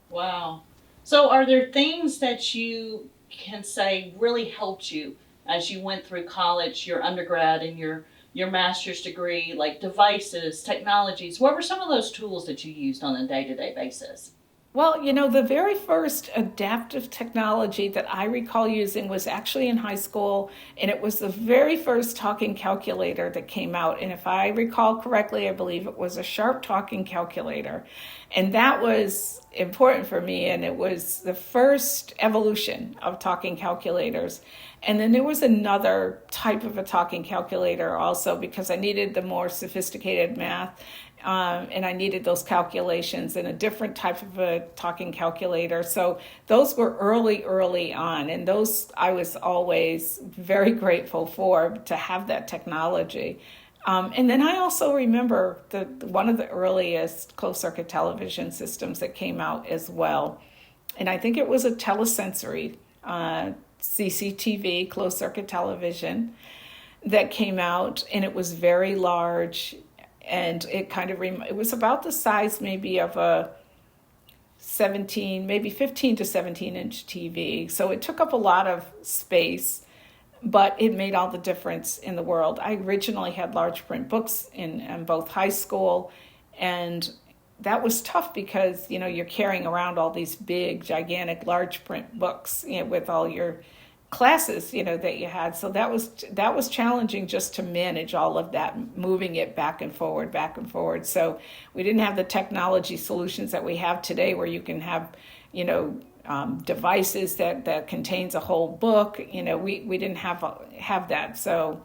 Wow. So are there things that you can say really helped you as you went through college, your undergrad and your master's degree, like devices, technologies? What were some of those tools that you used on a day-to-day basis? Well, the very first adaptive technology that I recall using was actually in high school, and it was the very first talking calculator that came out. And if I recall correctly, I believe it was a Sharp talking calculator. And that was important for me, and it was the first evolution of talking calculators. And then there was another type of a talking calculator also because I needed the more sophisticated math. And I needed those calculations in a different type of a talking calculator. So those were early on. And those I was always very grateful for to have that technology. And then I also remember one of the earliest closed circuit television systems that came out as well. And I think it was a telesensory CCTV, closed circuit television, that came out, and it was very large. And it it was about the size maybe of a 15 to 17 inch TV. So it took up a lot of space, but it made all the difference in the world. I originally had large print books in both high school, and that was tough because, you're carrying around all these big, gigantic, large print books, with all your classes, that you had. So that was challenging just to manage all of that, moving it back and forward. So we didn't have the technology solutions that we have today where you can have, devices that contains a whole book. We didn't have that. So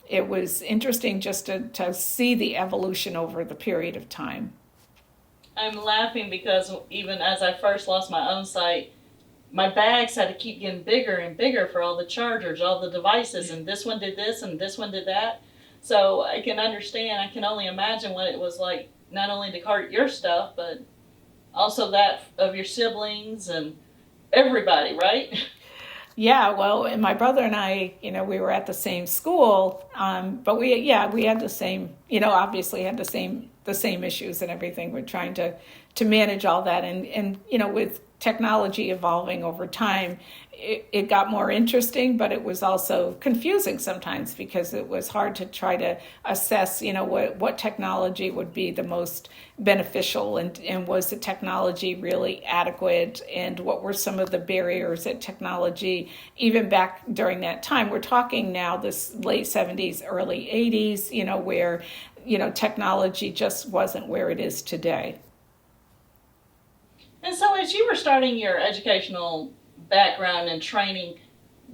it was interesting just to see the evolution over the period of time. I'm laughing because even as I first lost my own sight, my bags had to keep getting bigger and bigger for all the chargers, all the devices, and this one did this and this one did that. So I can only imagine what it was like, not only to cart your stuff, but also that of your siblings and everybody, right? Yeah, well, and my brother and I, we were at the same school, but we had the same, obviously had the same issues and everything. We're trying to manage all that, and with technology evolving over time, it got more interesting, but it was also confusing sometimes because it was hard to try to assess, what technology would be the most beneficial, and was the technology really adequate, and what were some of the barriers that technology, even back during that time, we're talking now this late 70s, early 80s, where, technology just wasn't where it is today. And so as you were starting your educational background and training,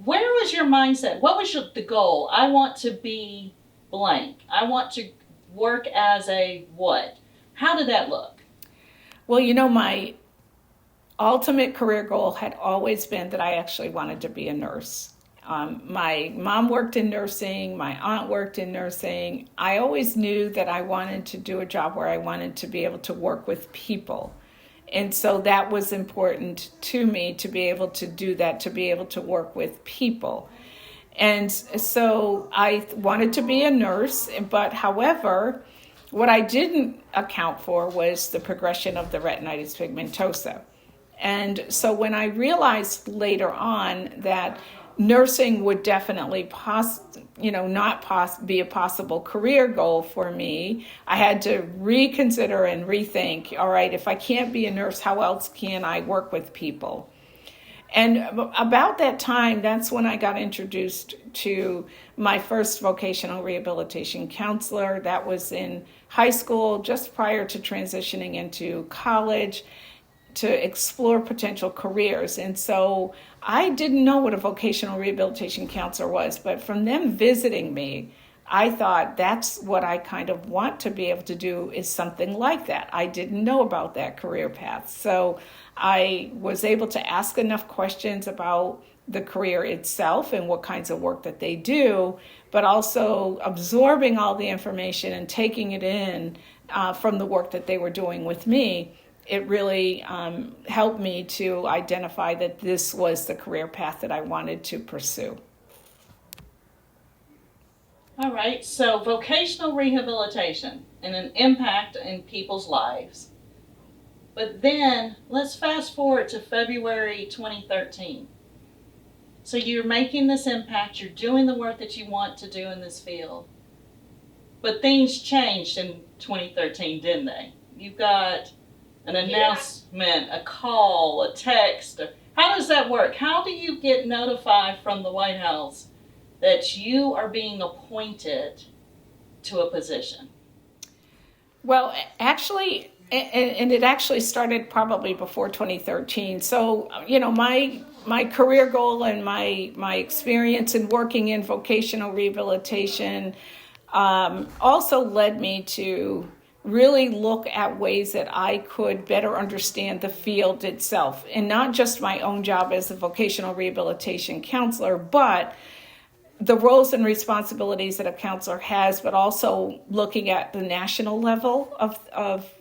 where was your mindset? What was the goal? I want to be blank. I want to work as a what? How did that look? Well, my ultimate career goal had always been that I actually wanted to be a nurse. My mom worked in nursing. My aunt worked in nursing. I always knew that I wanted to do a job where I wanted to be able to work with people. And so that was important to me, to be able to do that, to be able to work with people. And so I wanted to be a nurse, but however, what I didn't account for was the progression of the retinitis pigmentosa. And so when I realized later on that nursing would definitely be a possible career goal for me, I had to reconsider and rethink, all right, if I can't be a nurse, how else can I work with people? And about that time, that's when I got introduced to my first vocational rehabilitation counselor. That was in high school, just prior to transitioning into college, to explore potential careers. And so I didn't know what a vocational rehabilitation counselor was, but from them visiting me, I thought that's what I kind of want to be able to do, is something like that. I didn't know about that career path. So I was able to ask enough questions about the career itself and what kinds of work that they do, but also absorbing all the information and taking it in from the work that they were doing with me. It really helped me to identify that this was the career path that I wanted to pursue. All right, so vocational rehabilitation and an impact in people's lives. But then let's fast forward to February 2013. So you're making this impact, you're doing the work that you want to do in this field. But things changed in 2013, didn't they? You've got an announcement, a call, a text? Or how does that work? How do you get notified from the White House that you are being appointed to a position? Well, actually, and it actually started probably before 2013. So, my career goal and my experience in working in vocational rehabilitation also led me to really look at ways that I could better understand the field itself, and not just my own job as a vocational rehabilitation counselor, but the roles and responsibilities that a counselor has, but also looking at the national level of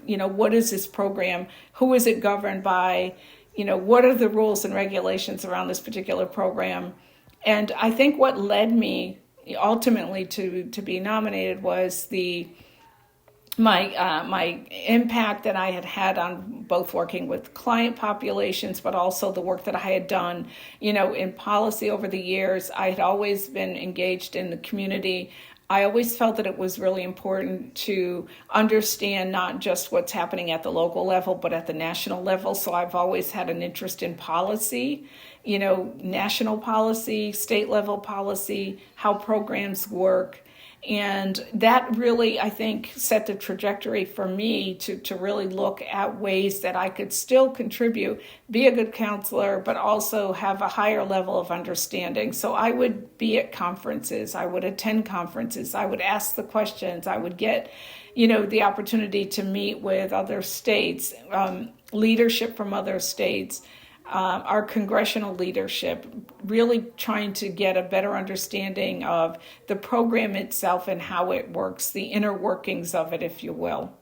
what is this program? Who is it governed by? What are the rules and regulations around this particular program? And I think what led me ultimately to be nominated was my impact that I had on both working with client populations, but also the work that I had done, in policy over the years. I had always been engaged in the community. I always felt that it was really important to understand not just what's happening at the local level, but at the national level. So I've always had an interest in policy, national policy, state level policy, how programs work. And that really, I think, set the trajectory for me to really look at ways that I could still contribute, be a good counselor, but also have a higher level of understanding. So I would be at conferences, I would attend conferences, I would ask the questions, I would get, the opportunity to meet with other states, leadership from other states, our congressional leadership, really trying to get a better understanding of the program itself and how it works, the inner workings of it, if you will.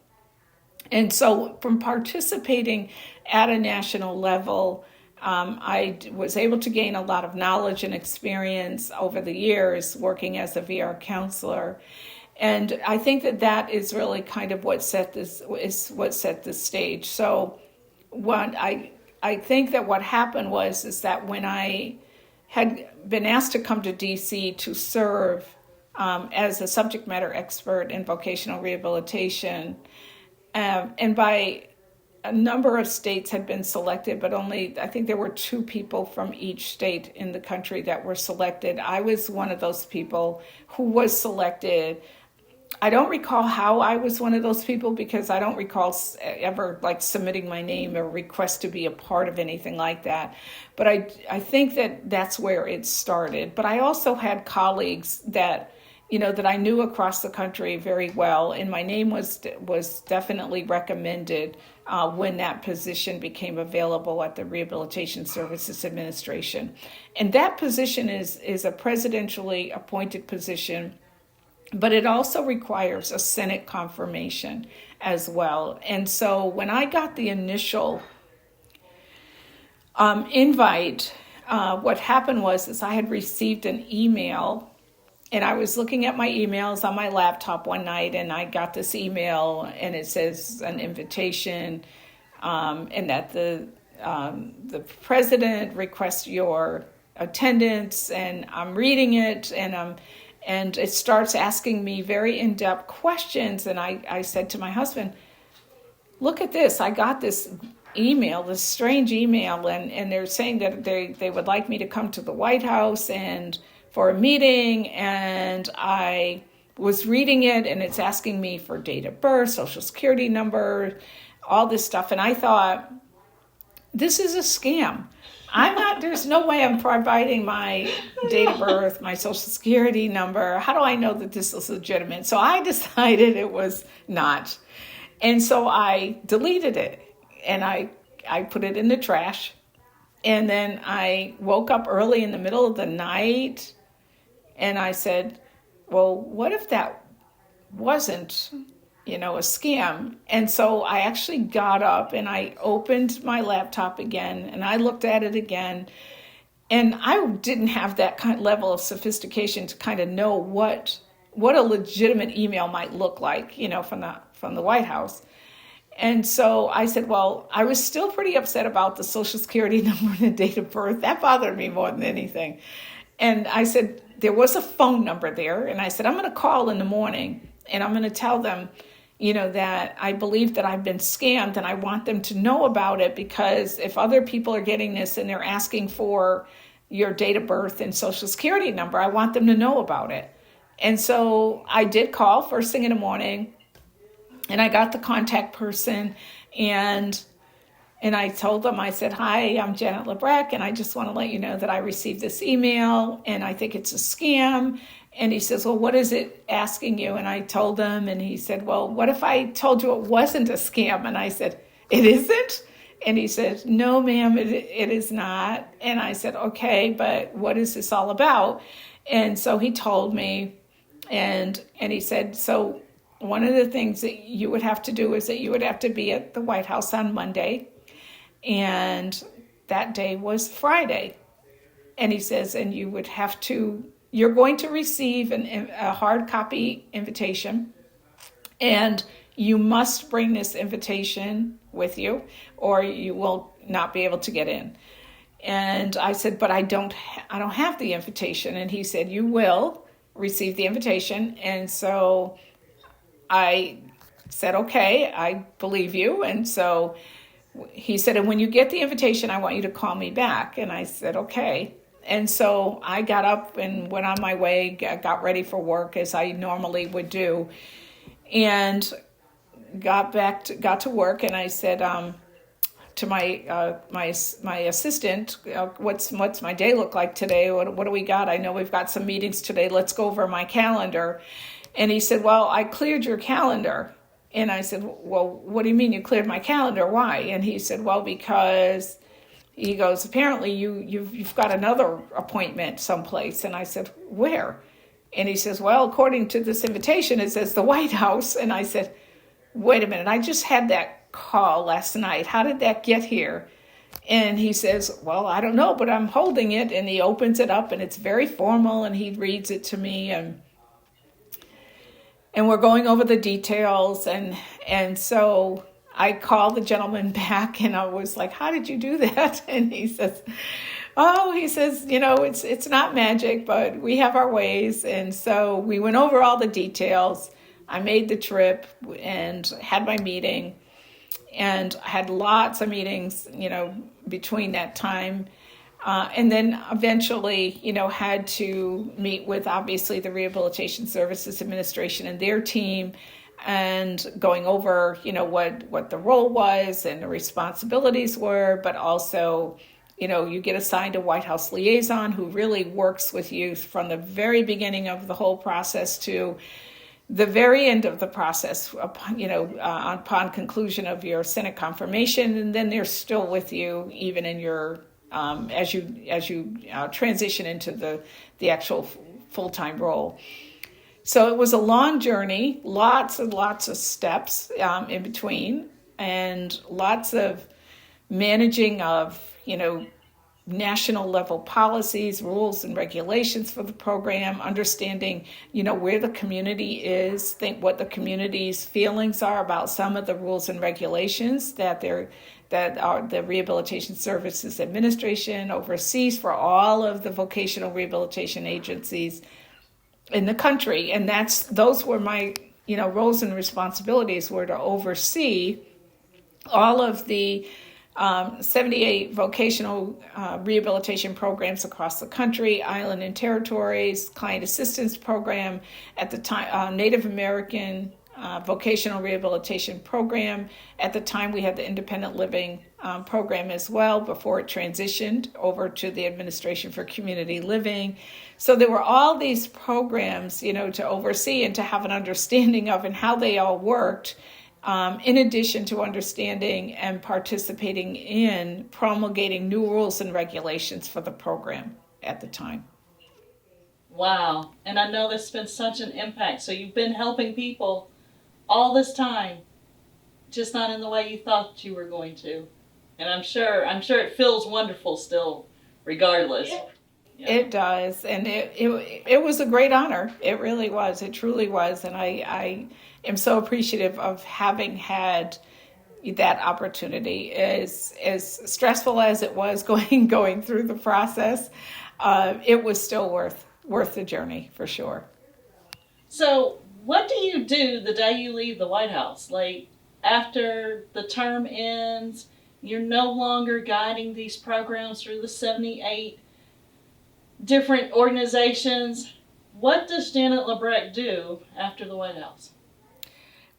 And so from participating at a national level, I was able to gain a lot of knowledge and experience over the years working as a VR counselor. And I think that is really kind of what set the stage. So I think that what happened is that when I had been asked to come to DC to serve as a subject matter expert in vocational rehabilitation, and by a number of states had been selected, but only, I think there were 2 people from each state in the country that were selected. I was one of those people who was selected. I don't recall how I was one of those people, because I don't recall ever submitting my name or request to be a part of anything like that. But I think that's where it started. But I also had colleagues that I knew across the country very well, and my name was definitely recommended when that position became available at the Rehabilitation Services Administration. And that position is a presidentially appointed position, but it also requires a Senate confirmation as well. And so when I got the initial invite, what happened was I had received an email, and I was looking at my emails on my laptop one night, and I got this email, and it says an invitation, and that the president requests your attendance, and I'm reading it, and it starts asking me very in-depth questions. And I said to my husband, look at this. I got this email, this strange email, and they're saying that they would like me to come to the White House and for a meeting. And I was reading it, and it's asking me for date of birth, social security number, all this stuff. And I thought, this is a scam. There's no way I'm providing my date of birth, my social security number. How do I know that this is legitimate? So I decided it was not. And so I deleted it, and I put it in the trash. And then I woke up early in the middle of the night, and I said, well, what if that wasn't a scam? And so I actually got up and I opened my laptop again, and I looked at it again, and I didn't have that kind of level of sophistication to kind of know what a legitimate email might look like, from the White House. And so I said, well, I was still pretty upset about the social security number and the date of birth. That bothered me more than anything. And I said, there was a phone number there, and I said, I'm going to call in the morning, and I'm going to tell them, that I believe that I've been scammed, and I want them to know about it, because if other people are getting this and they're asking for your date of birth and social security number, I want them to know about it. And so I did call first thing in the morning, and I got the contact person, and I told them, I said, "Hi, I'm Janet LaBreck, and I just want to let you know that I received this email, and I think it's a scam." And he says, "Well, what is it asking you?" And I told him, and he said, "Well, what if I told you it wasn't a scam?" And I said, "It isn't?" And he said, "No, ma'am, it is not." And I said, "Okay, but what is this all about?" And so he told me, and he said, "So one of the things that you would have to do is that you would have to be at the White House on Monday." And that day was Friday. And he says, "And you would have to, you're going to receive a hard copy invitation, and you must bring this invitation with you, or you will not be able to get in." And I said, "But I don't have the invitation." And he said, "You will receive the invitation." And so I said, "Okay, I believe you." And so he said, "And when you get the invitation, I want you to call me back." And I said, "Okay." And so I got up and went on my way, got ready for work as I normally would do, and got to work. And I said to my assistant, "What's my day look like today? What do we got? I know we've got some meetings today. Let's go over my calendar." And he said, "Well, I cleared your calendar." And I said, "Well, what do you mean you cleared my calendar? Why?" And he said, "Well, because," he goes, "apparently you've got another appointment someplace." And I said, "Where?" And he says, "Well, according to this invitation, it says the White House." And I said, "Wait a minute, I just had that call last night. How did that get here?" And he says, "Well, I don't know, but I'm holding it." And he opens it up, and it's very formal, and he reads it to me, and we're going over the details. And so I called the gentleman back, and I was like, "How did you do that?" And he says, it's not magic, but we have our ways." And so we went over all the details. I made the trip and had my meeting, and had lots of meetings, between that time. And then eventually, had to meet with, obviously, the Rehabilitation Services Administration and their team, and going over, what the role was and the responsibilities were, but also, you get assigned a White House liaison who really works with you from the very beginning of the whole process to the very end of the process, upon conclusion of your Senate confirmation, and then they're still with you even in your as you transition into the actual full-time role. So it was a long journey, lots and lots of steps in between, and lots of managing of national level policies, rules, and regulations for the program, understanding, where the community is, think what the community's feelings are about some of the rules and regulations that are the Rehabilitation Services Administration oversees for all of the vocational rehabilitation agencies in the country. And those were my, roles and responsibilities, were to oversee all of the 78 vocational rehabilitation programs across the country, island and territories, client assistance program, at the time, Native American vocational rehabilitation program. At the time, we had the independent living program as well, before it transitioned over to the Administration for Community Living. So there were all these programs, to oversee and to have an understanding of, and how they all worked, in addition to understanding and participating in promulgating new rules and regulations for the program at the time. Wow. And I know that's been such an impact. So you've been helping people all this time, just not in the way you thought you were going to. And I'm sure it feels wonderful still, regardless. Yeah. It does. And it was a great honor. It really was. It truly was. And I am so appreciative of having had that opportunity. As stressful as it was going through the process, it was still worth the journey, for sure. So What do you do the day you leave the White House? Like, after the term ends, you're no longer guiding these programs through the 78 different organizations. What does Janet LaBreck do after the White House?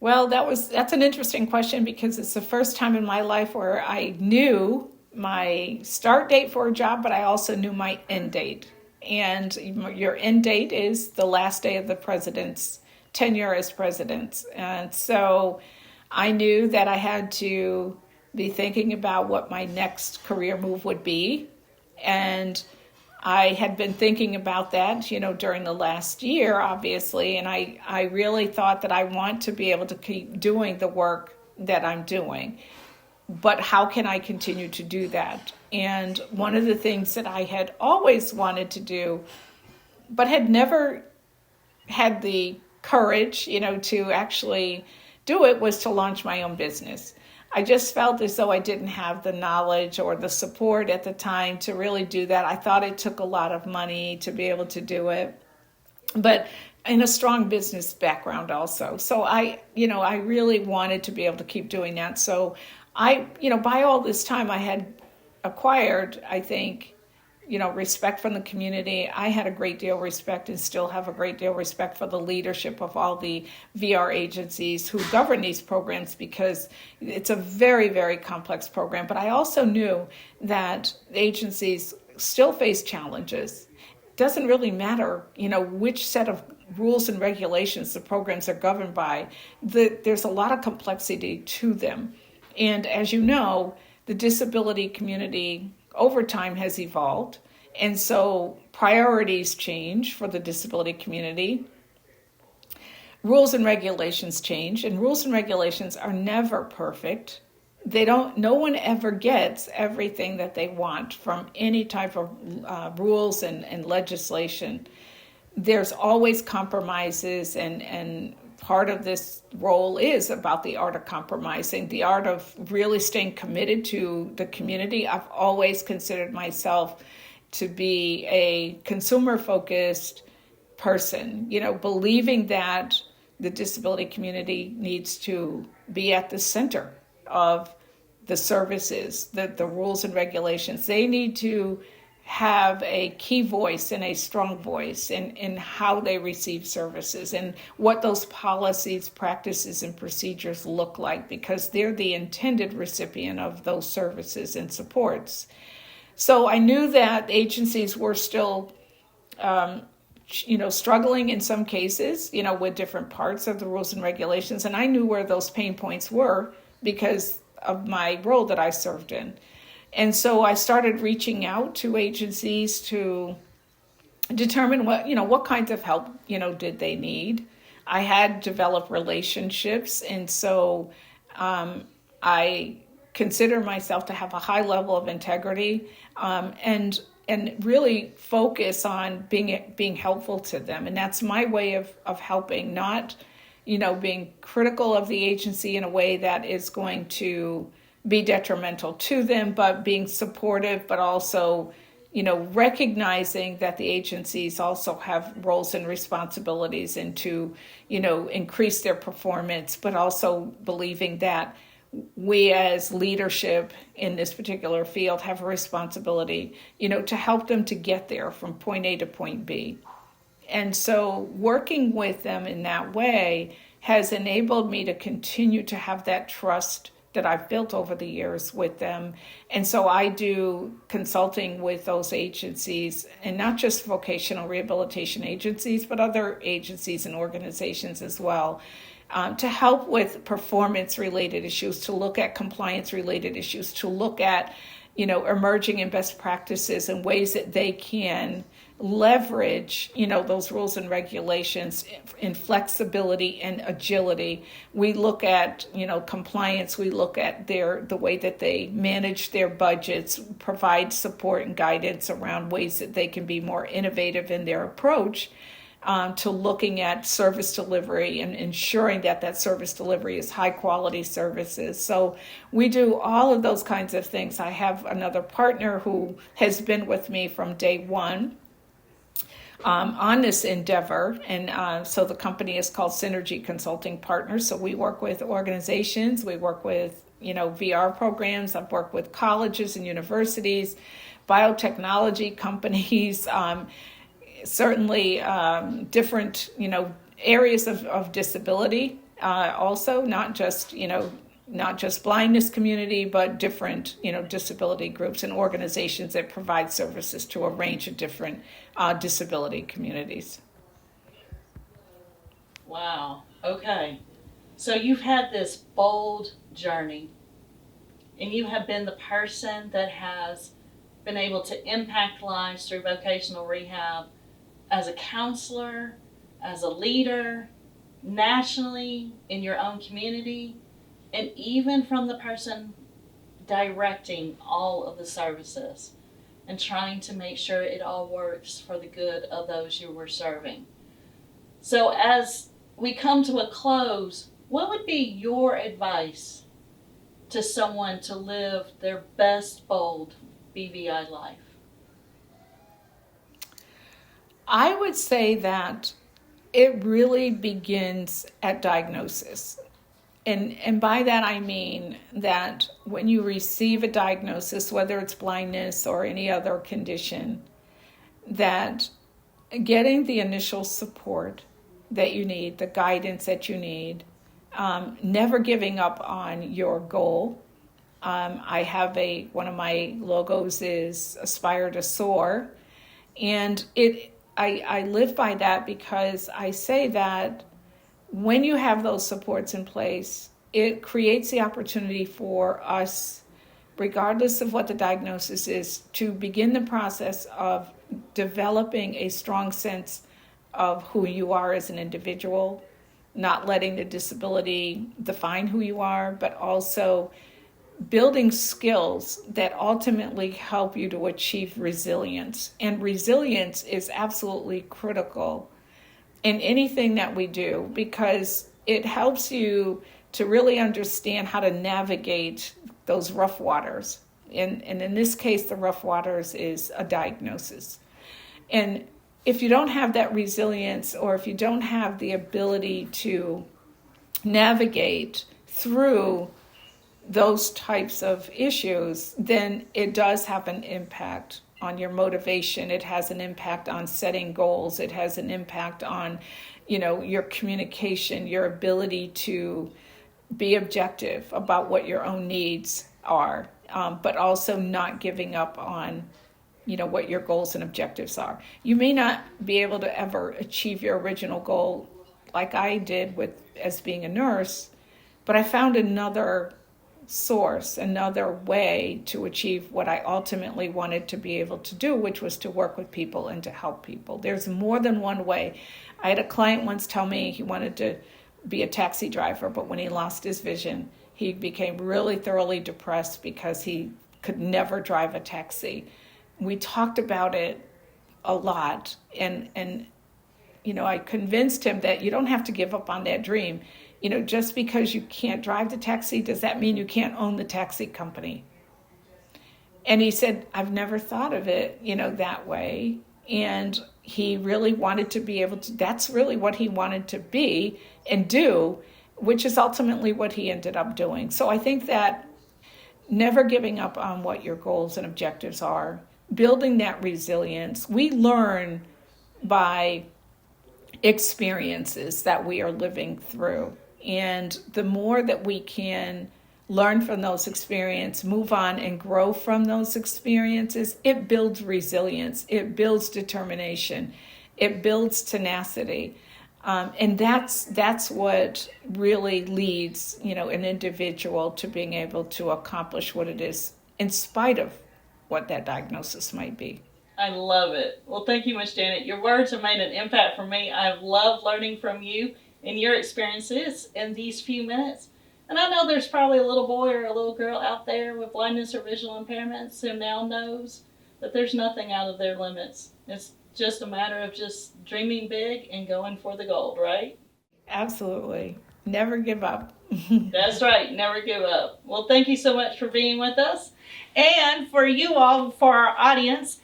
Well, that's an interesting question because it's the first time in my life where I knew my start date for a job, but I also knew my end date. And your end date is the last day of the president's tenure as president. And so I knew that I had to be thinking about what my next career move would be. And I had been thinking about that, during the last year, obviously, and I really thought that I want to be able to keep doing the work that I'm doing. But how can I continue to do that? And one of the things that I had always wanted to do, but had never had the courage, to actually do it, was to launch my own business. I just felt as though I didn't have the knowledge or the support at the time to really do that. I thought it took a lot of money to be able to do it, but in a strong business background also. So I really wanted to be able to keep doing that. So by all this time I had acquired, I think, respect from the community. I had a great deal of respect and still have a great deal of respect for the leadership of all the VR agencies who govern these programs, because it's a very, very complex program. But I also knew that agencies still face challenges. It doesn't really matter, which set of rules and regulations the programs are governed by. There's a lot of complexity to them. And as you know, the disability community over time has evolved, and so priorities change for the disability community. Rules and regulations change, and rules and regulations are never perfect. No one ever gets everything that they want from any type of rules and legislation. There's always compromises, and part of this role is about the art of compromising, the art of really staying committed to the community. I've always considered myself to be a consumer-focused person, believing that the disability community needs to be at the center of the services, the rules and regulations. They need to have a key voice and a strong voice in how they receive services and what those policies, practices, and procedures look like, because they're the intended recipient of those services and supports. So I knew that agencies were still, struggling in some cases, with different parts of the rules and regulations. And I knew where those pain points were because of my role that I served in. And so I started reaching out to agencies to determine what kinds of help, did they need. I had developed relationships, and so I consider myself to have a high level of integrity, and really focus on being helpful to them. And that's my way of helping, not, being critical of the agency in a way that is going to be detrimental to them, but being supportive, but also, recognizing that the agencies also have roles and responsibilities and to, increase their performance, but also believing that we as leadership in this particular field have a responsibility, to help them to get there from point A to point B. And so working with them in that way has enabled me to continue to have that trust that I've built over the years with them. And so I do consulting with those agencies, and not just vocational rehabilitation agencies, but other agencies and organizations as well, to help with performance-related issues, to look at compliance-related issues, to look at, emerging and best practices and ways that they can leverage, those rules and regulations in flexibility and agility. We look at, compliance. We look at the way that they manage their budgets, provide support and guidance around ways that they can be more innovative in their approach to looking at service delivery and ensuring that service delivery is high quality services. So we do all of those kinds of things. I have another partner who has been with me from day one. on this endeavor. And so the company is called Synergy Consulting Partners. So we work with organizations, we work with, VR programs. I've worked with colleges and universities, biotechnology companies, certainly different, areas of disability, also not just blindness community, but different, disability groups and organizations that provide services to a range of different disability communities. Wow. Okay. So you've had this bold journey, and you have been the person that has been able to impact lives through vocational rehab as a counselor, as a leader, nationally, in your own community, and even from the person directing all of the services and trying to make sure it all works for the good of those you were serving. So as we come to a close, what would be your advice to someone to live their best bold BVI life? I would say that it really begins at diagnosis. And by that I mean that when you receive a diagnosis, whether it's blindness or any other condition, that getting the initial support that you need, the guidance that you need, never giving up on your goal. I have one of my logos is Aspire to Soar, and I live by that because I say that when you have those supports in place, it creates the opportunity for us, regardless of what the diagnosis is, to begin the process of developing a strong sense of who you are as an individual, not letting the disability define who you are, but also building skills that ultimately help you to achieve resilience. And resilience is absolutely critical in anything that we do, because it helps you to really understand how to navigate those rough waters. And in this case, the rough waters is a diagnosis. And if you don't have that resilience, or if you don't have the ability to navigate through those types of issues, then it does have an impact on your motivation. It has an impact on setting goals. It has an impact on, your communication, your ability to be objective about what your own needs are, but also not giving up on, what your goals and objectives are. You may not be able to ever achieve your original goal like I did as being a nurse, but I found another source, another way to achieve what I ultimately wanted to be able to do, which was to work with people and to help people. There's more than one way. I had a client once tell me he wanted to be a taxi driver, but when he lost his vision, he became really thoroughly depressed because he could never drive a taxi. We talked about it a lot, and I convinced him that you don't have to give up on that dream. Just because you can't drive the taxi, does that mean you can't own the taxi company? And he said, I've never thought of it, that way. And he really wanted to be able to, that's really what he wanted to be and do, which is ultimately what he ended up doing. So I think that never giving up on what your goals and objectives are, building that resilience. We learn by experiences that we are living through. And the more that we can learn from those experiences, move on and grow from those experiences, it builds resilience, it builds determination, it builds tenacity. And that's what really leads, an individual to being able to accomplish what it is in spite of what that diagnosis might be. I love it. Well, thank you, Ms. Janet. Your words have made an impact for me. I've loved learning from you and your experiences in these few minutes. And I know there's probably a little boy or a little girl out there with blindness or visual impairments who now knows that there's nothing out of their limits. It's just a matter of just dreaming big and going for the gold, right? Absolutely. Never give up. That's right. Never give up. Well, thank you so much for being with us. And for you all, for our audience,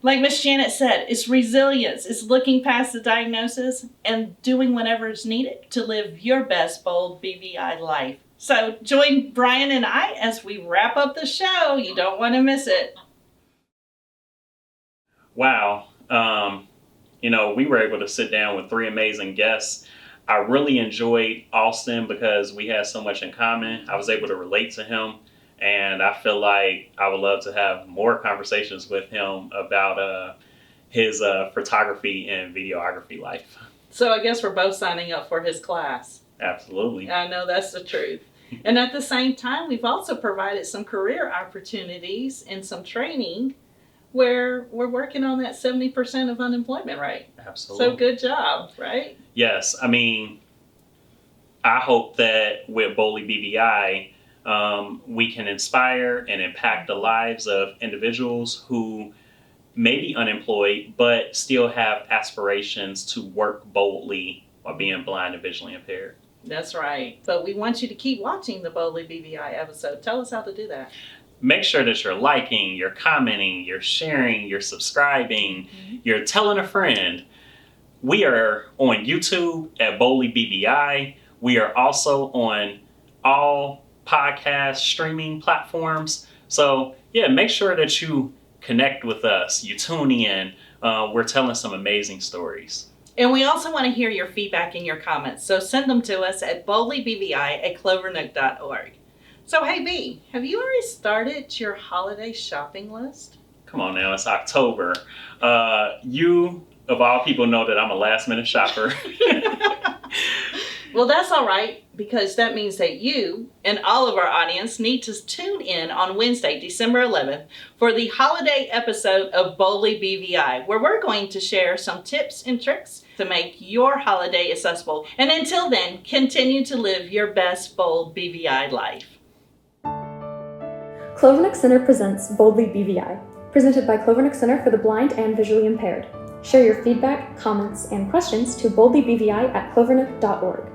Like Miss Janet said, it's resilience. It's looking past the diagnosis and doing whatever is needed to live your best bold BVI life. So join Brian and I as we wrap up the show. You don't want to miss it. Wow. We were able to sit down with 3 amazing guests. I really enjoyed Austin because we had so much in common. I was able to relate to him, and I feel like I would love to have more conversations with him about his photography and videography life. So I guess we're both signing up for his class. Absolutely. I know that's the truth. And at the same time, we've also provided some career opportunities and some training where we're working on that 70% of unemployment rate. Absolutely. So good job, right? Yes. I mean, I hope that with Boldy BVI, we can inspire and impact the lives of individuals who may be unemployed, but still have aspirations to work boldly while being blind and visually impaired. That's right. But we want you to keep watching the Boldly BVI episode. Tell us how to do that. Make sure that you're liking, you're commenting, you're sharing, you're subscribing, you're telling a friend. We are on YouTube at Boldly BVI. We are also on all podcast streaming platforms. So yeah, make sure that you connect with us. You tune in. We're telling some amazing stories. And we also want to hear your feedback and your comments. So send them to us at boldlybvi@clovernook.org. So hey B, have you already started your holiday shopping list? Come on now, it's October. You, of all people, know that I'm a last minute shopper. Well, that's all right, because that means that you and all of our audience need to tune in on Wednesday, December 11th, for the holiday episode of Boldly BVI, where we're going to share some tips and tricks to make your holiday accessible. And until then, continue to live your best bold BVI life. Clovernook Center presents Boldly BVI, presented by Clovernook Center for the Blind and Visually Impaired. Share your feedback, comments, and questions to boldlybvi@clovernook.org.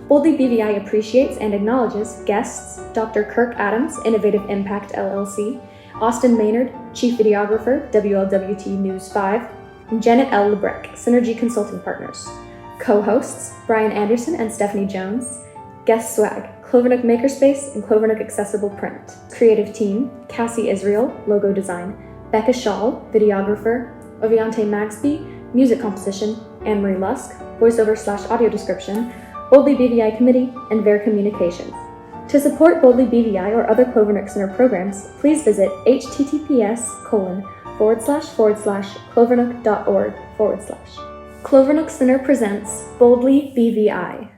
Boldly BVI appreciates and acknowledges guests Dr. Kirk Adams, Innovative Impact LLC, Austin Maynard, Chief Videographer, WLWT News 5, and Janet L. LaBreck, Synergy Consulting Partners. Co-hosts Brian Anderson and Stephanie Jones. Guest swag, Clovernook Makerspace and Clovernook Accessible Print. Creative team, Cassie Israel, Logo Design, Becca Shaw, Videographer, Oviante Magsby, Music Composition, Anne-Marie Lusk, Voiceover/Audio Description, Boldly BVI Committee, and VER Communications. To support Boldly BVI or other Clovernook Center programs, please visit https://clovernook.org/. Clovernook Center presents Boldly BVI.